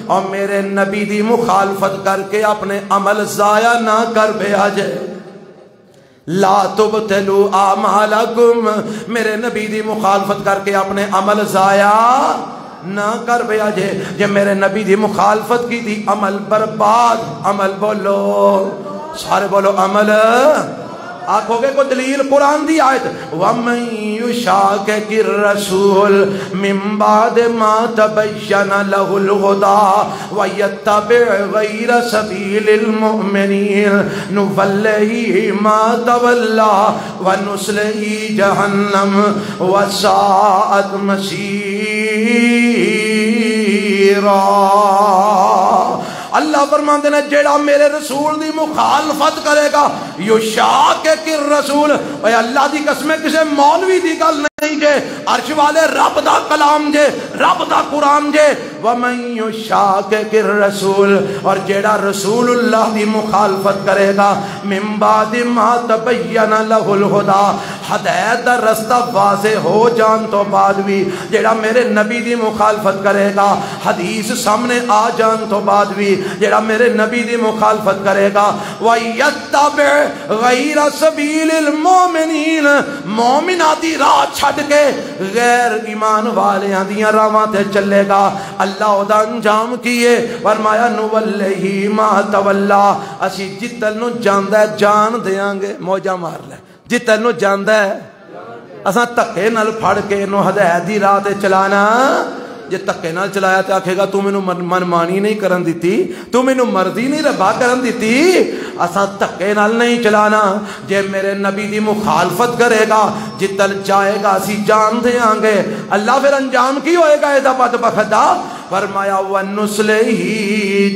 اور میرے نبی دی مخالفت کر کے اپنے عمل ضائع نہ کر بیاجے۔ لا تبتلوا اعمالکم، میرے نبی دی مخالفت کر کے اپنے عمل ضائع نہ کر بیا جے میرے نبی دی مخالفت کی دی عمل برباد۔ عمل بولو سارے بولو عمل، آنکھو گے کو دلیل قرآن دی آیت وَمَن يُشَاقِقِ الرَّسُولَ مِن بَعْدِ مَا تَبَيَّنَ لَهُ الْهُدَىٰ وَيَتَّبِعْ غَيْرَ سَبِيلِ الْمُؤْمِنِينَ نُوَلِّهِ مَا تَوَلَّىٰ وَنُصْلِهِ جَهَنَّمَ وَسَاءَتْ مَصِيرًا۔ اللہ فرماندے نے جیڑا میرے رسول دی مخالفت کرے گا، یشاقق الرسول، اے اللہ دی قسم کسے مولوی دی گل نہیں جے، عرش والے رب دا کلام جے، رب دا قرآن جے۔ وَمَن يُشَاقِقِ الرَّسُولَ، اور جیڑا رسول اللہ دی مخالفت کرے گا، مِن بَعْدِ مَا تَبَيَّنَ لَهُ الْهُدَىٰ، ہدایت دا رستہ واضح ہو جان تو بعد بھی، جیڑا میرے نبی دی مخالفت کرے گا، حدیث سامنے آ جان تو بعد بھی، جیڑا میرے نبی دی مخالفت کرے گا، وَيَتَّبِعْ غَيْرَ سَبِيلِ الْمُؤْمِنِينَ، مومنہ دی راہ چھڈ کے غیر ایمان والیاں دیاں راواں تے چلے گا، اللہ دا انجام کیے، فرمایا نُوَلِّهِ مَا تَوَلَّىٰ، اسی جتل نو جاندا ہے جان دیاں گے، موجہ مار لے، جتل نو جاندا ہے اساں تکے نال پھڑ کے نو ہدایت دی راہ تے چلانا، جے تکے نال چلایا تے آکھے گا تو مینوں منمانی نہیں کرن دیتی، تو مینوں مرضی نہیں ربا کرن دیتی، اساں تکے نال نہیں چلانا۔ جے میرے نبی دی مخالفت کرے گا، جتل جائے گا اسی جان دیاں گے، اللہ پھر انجام کی ہوئے گا ادا بدبختا، فرمایا وَنُصْلِهِ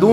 2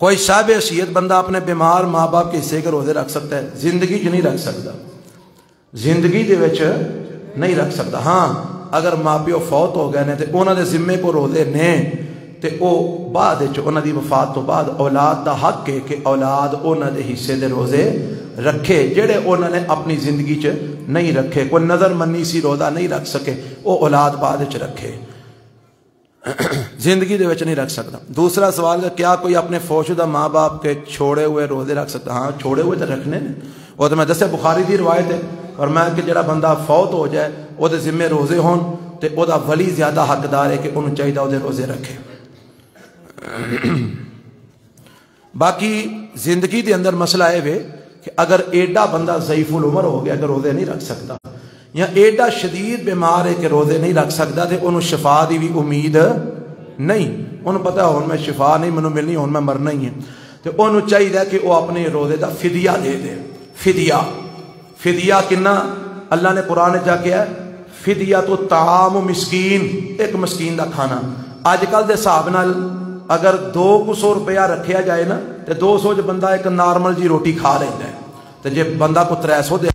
کوئی صاحب حیثیت بندہ اپنے بیمار ماں باپ کے حصے کے روزے رکھ سکتا ہے؟ زندگی چ نہیں رکھ سکتا، زندگی دے وچ نہیں رکھ سکتا۔ ہاں اگر ماں پیو فوت ہو گئے نے تے انہاں دے ذمے کو روزے نے تے او بعد وچ انہاں دی وفات تو بعد اولاد دا حق ہے کہ اولاد انہاں دے حصے دے روزے رکھے جڑے انہوں نے اپنی زندگی چ نہیں رکھے۔ کوئی نظر منی سی روزہ نہیں رکھ سکے وہ اولاد بعد وچ رکھے، زندگی دے وچ نہیں رکھ سکتا۔ دوسرا سوال ہے کیا کوئی اپنے فوشدہ ماں باپ کے چھوڑے ہوئے روزے رکھ سکتا؟ ہاں چھوڑے ہوئے تو رکھنے نے، وہ تو میں دسے بخاری دی روایت ہے، اور میں کہ جڑا بندہ فوت ہو جائے وہ دے ذمے روزے ہون تے او دا ولی زیادہ حقدار ہے کہ انہوں چاہیے او دے روزے رکھے۔ باقی زندگی دے اندر مسئلہ ہے کہ اگر ایڈا بندہ ضعیف العمر ہو گیا کہ روزے نہیں رکھ سکتا، یا ایڈا شدید بیمار ہے کہ روزے نہیں رکھ سکتا تے انہوں شفا دی بھی امید نہیں، انہوں پتہ ہون میں شفا نہیں منوں ملنی، ہون میں مرنا ہی ہے، تو انہوں چاہیے کہ وہ اپنے روزے دا فدیہ دے دے۔ فدیہ کنا اللہ نے قرآن جا کے ہے فدیہ تو طعام مسکین، ایک مسکین دا کھانا۔ آج کل دے حساب نال اگر 200 روپیہ رکھیا جائے نا تو 200 جو بندہ ایک نارمل جی روٹی کھا لیتا ہے، تو جے بندہ کو 300 دے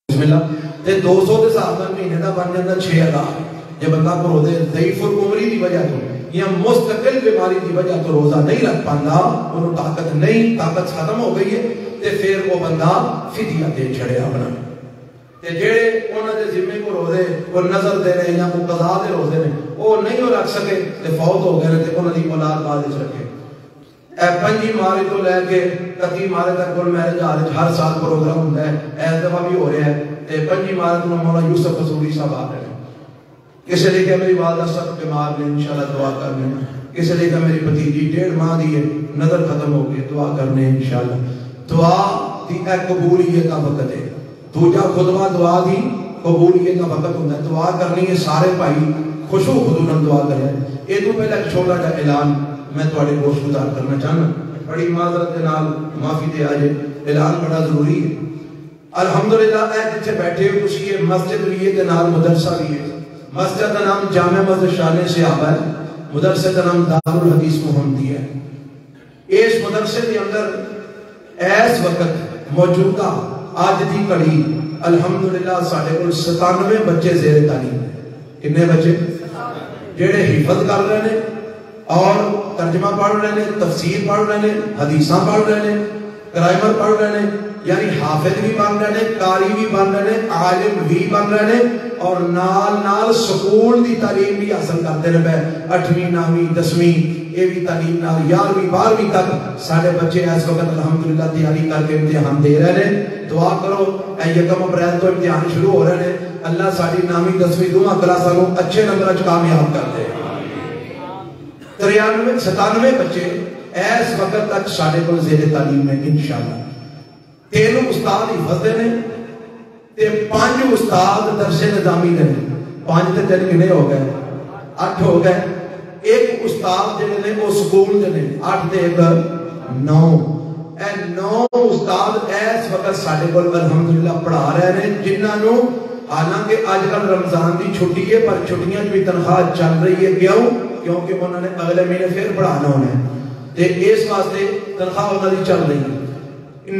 بسم اللہ تے 200 دے حساب نال مہینے دا بن جاندا 6000۔ جے بندہ کو روزے ضعیف العمری دی وجہ تو یا مستقل بیماری دی وجہ تو روزہ نہیں رکھ پاندا، انہوں طاقت نہیں، طاقت ختم ہو گئی ہے، تے پھر وہ بندہ فدیہ دے چھڑے اپنا۔ تے جڑے انہاں دے ذمے کو روزے کو نظر دے رہے یا کو قضا دے روزے نے وہ نہیں ہو رکھ سکے تے فوت ہو گئے تے انہاں دی اولاد بعد وچ رکھے۔ اے پنجی مارے تو لے کے 31 مارے تک گل میرج ہر سال پروگرام ہوندا ہے، اس دفعہ بھی ہو رہا ہے تے پنجی مارے تو مولانا یوسف قصوری صاحب آ رہے ہیں۔ کسی لے کہ میری والدہ سخت بیمار نے، انشاءاللہ دعا کرنے، کسی لے کہ میری بھتیجی 1.5 ماہ دی ہے، نظر ختم ہو گئی، دعا کرنے انشاءاللہ۔ دعا دی اے قبولیت کا وقت ہے، دوجا خطبہ دعا دی قبولیت کا وقت ہوتا ہے، دعا کرنی ہے سارے بھائی خوشو خدو دعا کریں۔ یہ تو پہلے ایک چھوٹا جا اعلان میں تھوڑے گوش گزار کرنا چاہنا، بڑی معذرت کے نال معافی دے آجے، اعلان بڑا ضروری ہے۔ الحمدللہ اے جتھے بیٹھے ہو تسی یہ مسجد بھی ہے تے نال مدرسہ بھی ہے۔ مسجد کا نام جامع مسجد شان صحابہ ہے، مدرسے کا نام دارالحدیث محمدی ہے۔ اس مدرسے کے اندر اس وقت موجودہ آج دی کڑی الحمدللہ ساڑھے کل 97 بچے زیر تعلیم۔ کتنے بچے جڑے حفظ کر رہے ہیں اور ترجمہ پڑھ رہے ہیں، تفسیر پڑھ رہے ہیں، حدیثاں پڑھ رہے ہیں، گرامر پڑھ رہے ہیں، یعنی حافظ بھی بن رہے ہیں، قاری بھی بن رہے ہیں، عالم بھی بن رہے ہیں، اور نال سکول دی تعلیم بھی حاصل کرتے رہے۔ 8ویں 9ویں 10ویں یہ بھی تعلیم نال 11ویں 12ویں تک سارے بچے اس وقت الحمدللہ تیاری کر کے امتحان دے رہے ہیں۔ دعا کرو اے 1 اپریل تو امتحان شروع ہو رہے ہیں، اللہ ساری 9ویں 10ویں دونوں کلاساں کو اچھے نمبر کامیاب کر دے۔ 93 97 بچے اس وقت تک سارے کو زیر تعلیم میں انشاءاللہ۔ 3 استاد حفظ نے تے 5 استاد درس نظامی نے، 5 تے چل کنے ہو گئے 8 ہو گئے، ایک استاد جڑے نے وہ سکول دے نے 8 تے 1 9۔ اے 9 استاد اس وقت ساڈے کول الحمدللہ پڑھا رہے ہیں، جنہاں نو حالانکہ آج کل رمضان دی چھٹی ہے پر چھٹیاں بھی تنخواہ چل رہی ہے، کیونکہ انہوں نے اگلے مہینے پھر پڑھانا ہونا ہے تے اس واسطے تنخواہ انہوں نے چل رہی ہے۔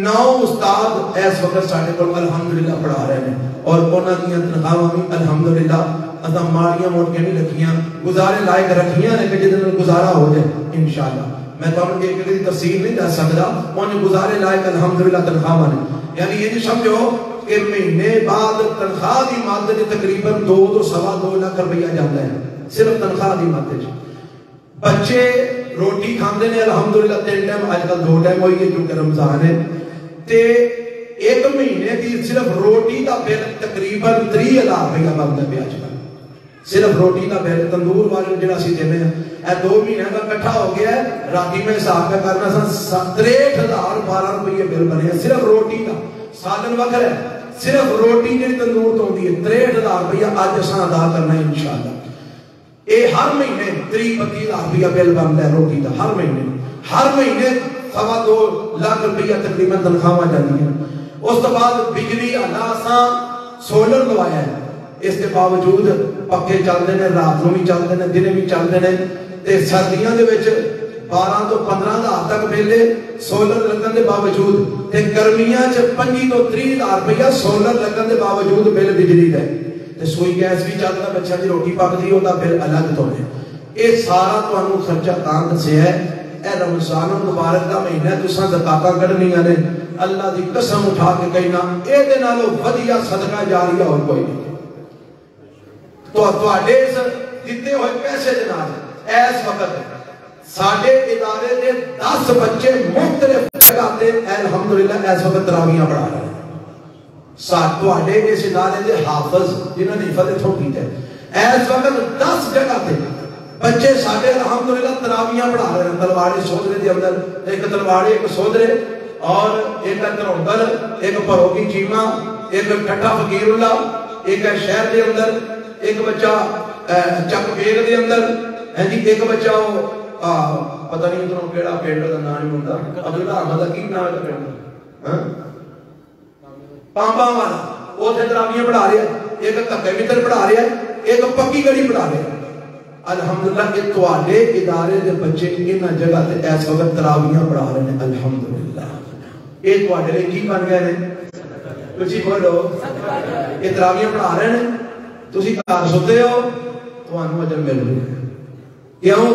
9 استاد اس وقت ساڑھے کو الحمدللہ پڑھا رہے ہیں، اور انہوں نے تنخواہ بھی الحمدللہ اتنا ماریاں موٹ کے نہیں رکھیاں، گزارے لائق رکھیاں نے کہ جدن گزارا ہو جائے انشاءاللہ۔ میں تو ان کی تفصیل نہیں دے سکتا، انہیں گزارے لائق الحمدللہ تنخواہ نے، یعنی یہ نہیں سمجھو کہ مہینے بعد تنخواہ دی مادے تقریباً 2 تو 2.25 لاکھ روپیہ جاتا ہے صرف تنخواہ دی مادے۔ بچے روٹی کھاندے نے الحمدللہ 3 ٹائم، آج کل 2 ٹائم ہوئی ہے کیونکہ رمضان ہے، تے 1 مہینے کی صرف روٹی کا بل تقریباً 30,000 روپیہ بنتا ہے آج کل، صرف روٹی کا بل تندور والے جڑا سی دینے ہیں۔ اے 2 مہینے کا کٹھا ہو گیا ہے، راتی میں حساب کا کرنا سا 63,012 روپیہ بل بنے ہیں صرف روٹی کا، سالن وقت ہے صرف روٹی جڑی تندور تو ہوتی ہے 63,000 روپیہ آج اساں ادا کرنا ہے انشاءاللہ۔ اے ہر مہینے 30-32,000 روپیہ بل بنتا ہے روٹی کا، ہر مہینے 2.25 لاکھ روپیہ تقریباً تنخواہ جاتی ہے۔ اس کے بعد بجلی اللہ اساں سولر لوایا ہے، اس کے باوجود پکے چلتے ہیں، رات کو بھی چلتے ہیں، دن بھی چلتے ہیں، تے سردیاں دے وچ 12 تو 15 ہزار تک بل سولر لگن کے باوجود تے گرمیاں 25 تو 30 ہزار روپیہ سولر لگن کے باوجود بل بجلی کا تے سوئی گیس بھی چلتا بچہ کی روٹی پکتی ہوتا بل الگ تو ہے. یہ سارا تمہیں خرچہ تاں دسیا ہے. اے رمضان المبارک کا مہینہ تساں زکاتاں کڈنیاں نے اللہ دی قسم اٹھا کے کہنا اے دے نالوں ودیا صدقہ جاریہ اور کوئی نہیں. تو تواڈے دتے ہوئے پیسے دے نال اس وقت ساڈے ادارے دے 10 بچے مختلف جگہ تے الحمدللہ اس وقت تراویحاں پڑھا رہے ہیں. تواڈے اس ادارے دے حافظ جنہاں نے حفظ اتھوں کیتا ہے اس وقت 10 جگہ تے بچے ساڈے الحمدللہ تراویحاں پڑھا رہے ہیں. تلواڑے سودرے دے اندر ایک تلواڑے ایک سودرے اور ایک ترونگل ایک پروگی چیمہ ایک ٹھٹا فقیر اللہ ایک شہر دے اندر ایک بچہ چک بیگ دے اندر ایک بچہ پتہ نہیں اتنا کیڑا پینڈ کا نام نہیں ہوتا عبداللہ احمد کی نام ہے پینڈ پامبا والا وہ تے تراویحاں پڑھا رہا ہے. ایک ککے متر پڑھا رہا ہے ایک پکی گڑی پڑھا رہا ہے. الحمدللہ یہ تواڈے ادارے دے بچے انہاں جگہ تے اس وقت تراویحاں پڑھا رہے ہیں. الحمدللہ یہ تواڈے لئی کی بن گئے نے کچھ بولو یہ تراویحاں پڑھا رہے ہیں تسی گھر سوتے ہو تانوں اجر مل رہا ہے. کیوں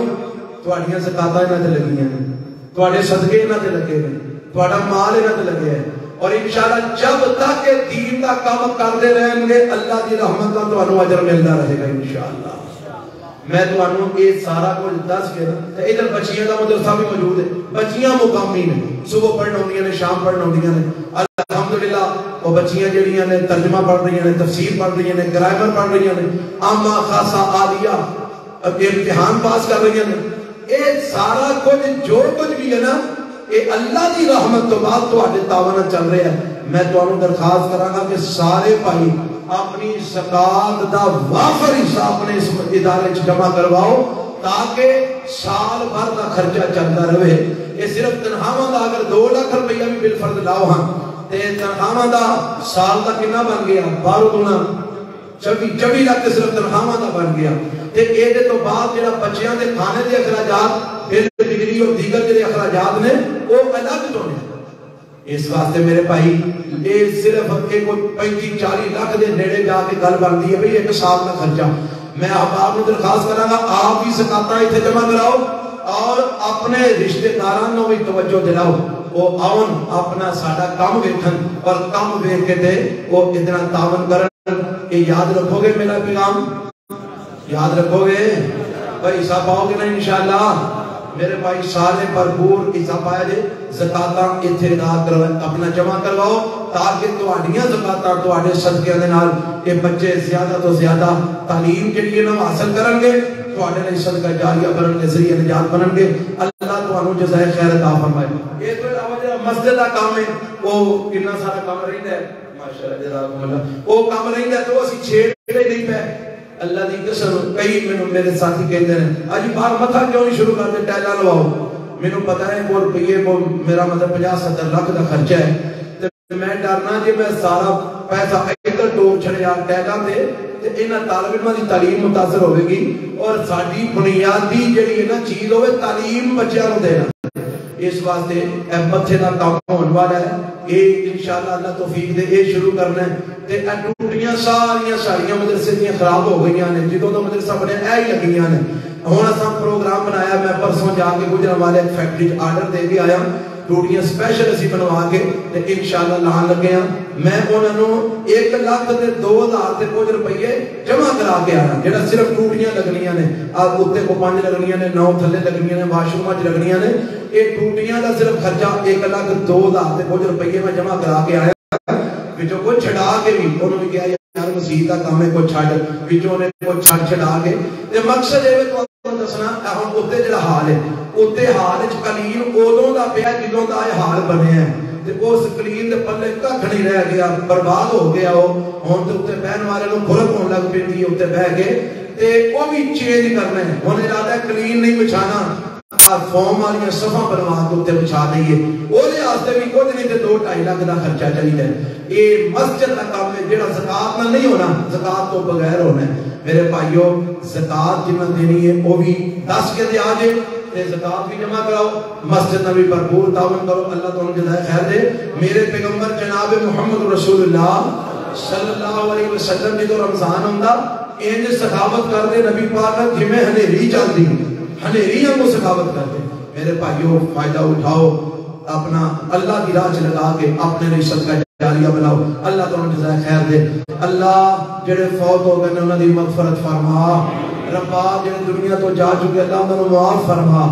تواڈیاں زکاتاں انہاں تے لگیاں نے تواڈے صدقے انہاں تے لگے نے تواڈا مال انہاں تے لگے ہے. اور انشاءاللہ جب تک کہ دین کا کام کرتے رہیں گے اللہ کی رحمت کا تانوں اجر ملتا رہے گا انشاءاللہ. میں تانوں یہ سارا کچھ دس کے نا ادھر بچیاں کا مدرسہ بھی موجود ہے. بچیاں مقامی نے صبح پڑھن آؤندیاں نے شام پڑھن آؤندیاں نے. الحمدللہ وہ بچیاں جڑیاں نے ترجمہ پڑھ رہی ہیں تفسیر پڑھ رہی ہیں گرامر پڑھ رہی ہیں عامہ خاصہ عالیہ امتحان پاس کر رہی ہیں. یہ سارا کچھ جو کچھ بھی ہے نا یہ اللہ دی رحمت تو بعد تواڈے تعاون چل رہا ہے. میں تانوں درخواست کراں گا کہ سارے بھائی اپنی زکات دا وافر حصہ اپنے اس ادارے چ جمع کرواؤ تاکہ سال بھر کا خرچہ چلتا رہے. یہ صرف تنخواہاں دا اگر 2 لاکھ روپیہ بھی بالفرض لاؤ ہاں تے تنخواہاں دا سال دا کتنا بن گیا 12 گنا 24 لاکھ صرف تنخواہاں دا بن گیا. تے اے دے تو بعد جڑا بچیاں دے کھانے دے اخراجات بل بجلی اور دیگر جڑے اخراجات نے وہ الگ تو نے. اس واسطے میرے بھائی یہ صرف 35-40 لاکھ دے نیڑے جا کے گل بنتی ہے بھئی ایک سال کا خرچہ. میں آپ کو درخواست کراں گا آپ بھی زکاتاں ایتھے جمع کراؤ اور اپنے رشتہ داراں نوں بھی توجہ دلاؤ. وہ آؤن اپنا ساڈا کام ویکھن اور کام ویکھ کے تے وہ اتنا تعاون کرن. یہ یاد رکھو گے میرا پیغام یاد رکھو گے بھائی حصہ پاؤ گے نا انشاءاللہ. میرے بھائی سارے بھرپور حصہ پایا جے زکاتاں ایتھے ادا کرو اپنا جمع کرواؤ تاکہ تواڈیاں زکاتاں تواڈے صدقے دے نال یہ بچے زیادہ تو زیادہ تعلیم کے لیے حاصل کرن گے تواڈے لئی صدقہ جاریہ بنن گے ذریعہ نجات بنن گے. اللہ تانوں جزائے خیر عطا فرمائے. یہ تو علاوہ مسجد دا کام ہے وہ کتنا سارا کام رہندا ہے ماشاءاللہ جزاکم اللہ وہ کام رہندا ہے تو اسی چھیڑے نہیں پے. اللہ دی قسم کئی میں میرے ساتھی کہتے ہیں اج باہر متھا کیوں نہیں شروع کرتے ٹائلاں لواؤ. مینوں پتہ ہے وہ روپیے کو میرا مطلب 50-70 لاکھ کا خرچہ ہے تے میں ڈرنا جے میں سارا پیسہ ایک ٹوپ چھڑیا ٹائلاں تے انہاں طالب علماں دی تعلیم متاثر ہوے گی اور ساڈی بنیادی جڑی ہے نا چیز ہوے تعلیم بچیاں نوں دینا. اس واسطے اے متھے دا کام ہون والا ہے یہ انشاءاللہ اللہ توفیق دے یہ شروع کرنا ہے. تے اے ٹوٹیاں ساریاں مدرسے دیاں خراب ہو گئیاں نے جدوں دا مدرسہ بنیا اے ہی لگیاں نے. ہن اساں پروگرام بنایا میں پرسوں جا کے گجرانوالے فیکٹری آرڈر دے کے آیا ٹوٹیاں سپیشل اسی بنوا کے تے انشاءاللہ لان لگے ہاں. میں انہاں نوں 1 لاکھ تے 2000 تے کچھ روپے جمع کرا کے آیا جڑا صرف ٹوٹیاں لگنیاں نے اب اوتے کو 5 لگنیاں نے 9 تھلے لگنیاں نے واش روم وچ لگنیاں نے. یہ ٹوٹیاں دا صرف خرچہ 1 لاکھ 2000 تے کچھ روپے میں جمع کرا کے آیا وچوں کوئی چھڑا کے بھی انہوں نے کہا یار مسجد دا کام ہے کوئی چھڈ وچوں نے کوئی چھڑا کے تے مقصد اے تو دسنا ہن اوتے جڑا حال ہے اوتے حال وچ قلیل اودوں دا پیا جدوں دا اے حال بنیا ہے تے اس قلیل دے پلے کھ نہیں رہ گیا برباد ہو گیا. وہ ہن تے اوتے بہن والے نوں خرک ہون لگ پیندی اوتے بیٹھ کے تے او بھی چینج کرنا ہے. ہن ارادہ قلیل نہیں بچھانا فارم والی صفحہ بنوا کے اوتے بچھا دئیے وہ واسطے بھی کچھ نہیں تے 2-2.5 لاکھ دا خرچہ چاہیے. یہ مسجد کا کام ہے جڑا زکات نال نہیں ہونا زکات تو بغیر ہونا ہے. میرے بھائیو زکات جنہاں دینی ہے وہ بھی 10 کے دے آ جے تے زکات بھی جمع کراؤ، مسجد میں بھی بھرپور تعاون کرو، اللہ تعالیٰ جزائے خیر دے۔ میرے پیغمبر جناب محمد رسول اللہ صلی اللہ علیہ وسلم جدو رمضان ہوندا انج سخاوت کرتے نبی پاک جویں ہنیری چلدی، ہنیریاں کو سخاوت کرتے۔ میرے بھائیو فائدہ اٹھاؤ، اپنا اللہ کی راہ لگا کے اپنے لیے صدقہ جاریہ بناؤ، اللہ تعالیٰ جزائے خیر دے۔ اللہ جڑے فوت ہو گئے انہاں دی مغفرت فرما، ربا جڑے دنیا تو جا چکے اللہ انہاں نوں معاف فرما۔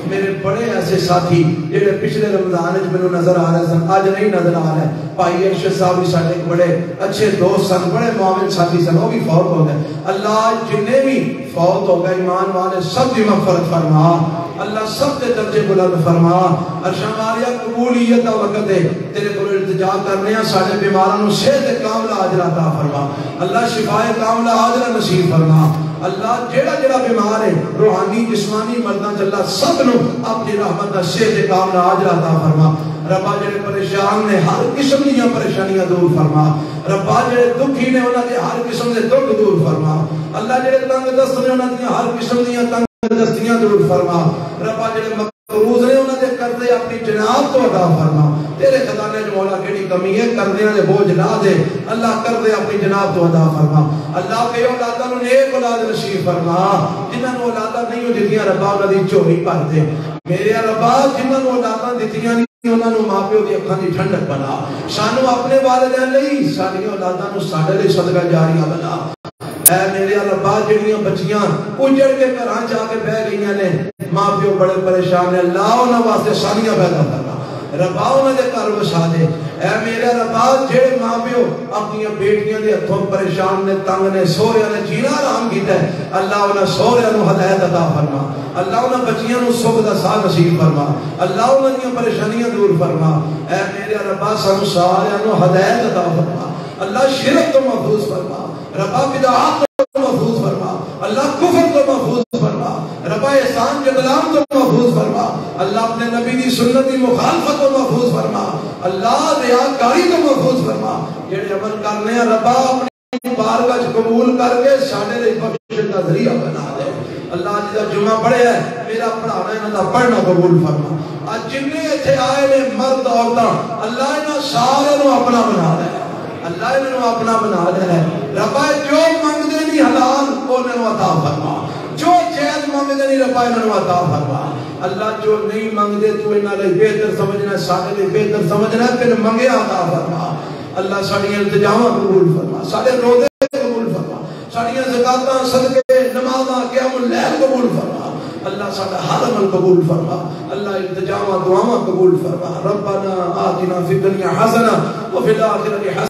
میرے بڑے ایسے ساتھی جڑے پچھلے رمضان وچ مینوں نظر آ رہے سن، اج نہیں نظر آ رہے۔ بھائی ارشد صاحب بھی سارے بڑے اچھے دوست سن، بڑے معاون ساتھی سن، وہ بھی فوت ہو گئے۔ اللہ جنے بھی فوت ہو گئے ایمان والے سب کی مغفرت فرما، اللہ سب کے درجے بلند فرما۔ ارشماریہ قبولیت دا وقت ہے، تیرے کو التجا کرنے ہیں، سارے بیماراں نوں صحت کاملہ عاجلہ عطا فرما، اللہ شفائے کاملہ عاجلہ نصیب فرما۔ اللہ جڑا جڑا بیمار ہے روحانی جسمانی مرداں چلا سب نو اپنی رحمت دا صحت کاملہ عاجلہ عطا فرما۔ ربا جڑے پریشان نے ہر قسم دی پریشانیاں دور فرما، ربا جڑے دکھی نے انہاں دے ہر قسم دے دکھ دور فرما، اللہ جڑے تنگ دست نے انہاں دی ہر قسم دی تنگ دستیاں دور فرما، ربا جڑے مقروض نے انہاں دے قرضے اپنی جناب تو عطا فرما۔ تیرے خزانے وچ مولا کیڑی کمی ہے، قرضیاں دے بوجھ نہ دے، اللہ قرضے اپنی جناب تو عطا فرما۔ اللہ بے اولاداں نوں نیک اولاد نصیب فرما، جنہاں نوں اولاداں نہیں ہو دتیاں ربا انہاں دی چوری بھر دے۔ میرے ربا جنہاں نوں اولاداں دتیاں انہاں نوں ماں پیو دی اکھاں دی ٹھنڈک بنا، سانو اپنے والدین لئی ساری اولاداں نوں ساڈے لئی صدقہ جاریہ بنا۔ اے میرے ربا جڑیاں بچیاں اجڑ کے گھراں جا کے بہ گئیاں نے، ماں پیو بڑے پریشان ہیں، اللہ انہاں واسطے سانیاں پیدا کرنا، ربا انہاں دے گھر وسا دے۔ اے میرے ربا جڑے ماں پیو اپنی بیٹیاں دے ہتھوں پریشان نے، تنگ نے، سوہریاں نے جینا حرام کیتا ہے، اللہ انہاں سوہریاں نوں ہدایت عطا فرما، اللہ انہاں بچیاں نوں سکھ دا ساہ نصیب فرما، اللہ انہاں دیاں پریشانیاں دور فرما۔ اے میرے ربا سانوں ساریاں نوں ہدایت عطا فرما، اللہ شرک تو محفوظ فرما، ربا بدعات تو محفوظ فرما، اللہ کفر تو محفوظ فرما، ربا احسان جدلان تو محفوظ فرما، اللہ اپنے نبی دی سنت دی مخالفت تو محفوظ فرما، اللہ ریاکاری تو محفوظ فرما۔ جڑے عمل کرنے ہیں ربا اپنی بارگاہ قبول کر کے ساڈے لئی بخشش دا ذریعہ بنا دے۔ اللہ جدا جمعہ پڑھیا ہے میرا پڑھانا انہاں دا پڑھنا قبول فرما۔ اج جنے ایتھے آئے نے مرد عورتاں اللہ انہاں سارے نوں اپنا بنا لے، اللہ انہوں اپنا بنا لے ہے۔ ربا جو منگدے نہیں حلال انہوں عطا فرما، جو جائز منگدے نہیں ربا انہوں عطا فرما۔ اللہ جو نہیں منگدے تو انہاں لئی بہتر سمجھنا ہے، سارے لئی بہتر سمجھنا ہے، پھر منگے عطا فرما۔ اللہ ساڈیاں التجاواں قبول فرما، ساڈے روزے قبول فرما، ساڈیاں زکاتاں صدقے نمازاں قیام اللیل قبول فرما۔ اللہ ساڈا ہر عمل قبول فرما، اللہ التجاواں دعاواں قبول فرما۔ ربنا آتنا فی الدنیا حسنہ وفی الآخرۃ حسنہ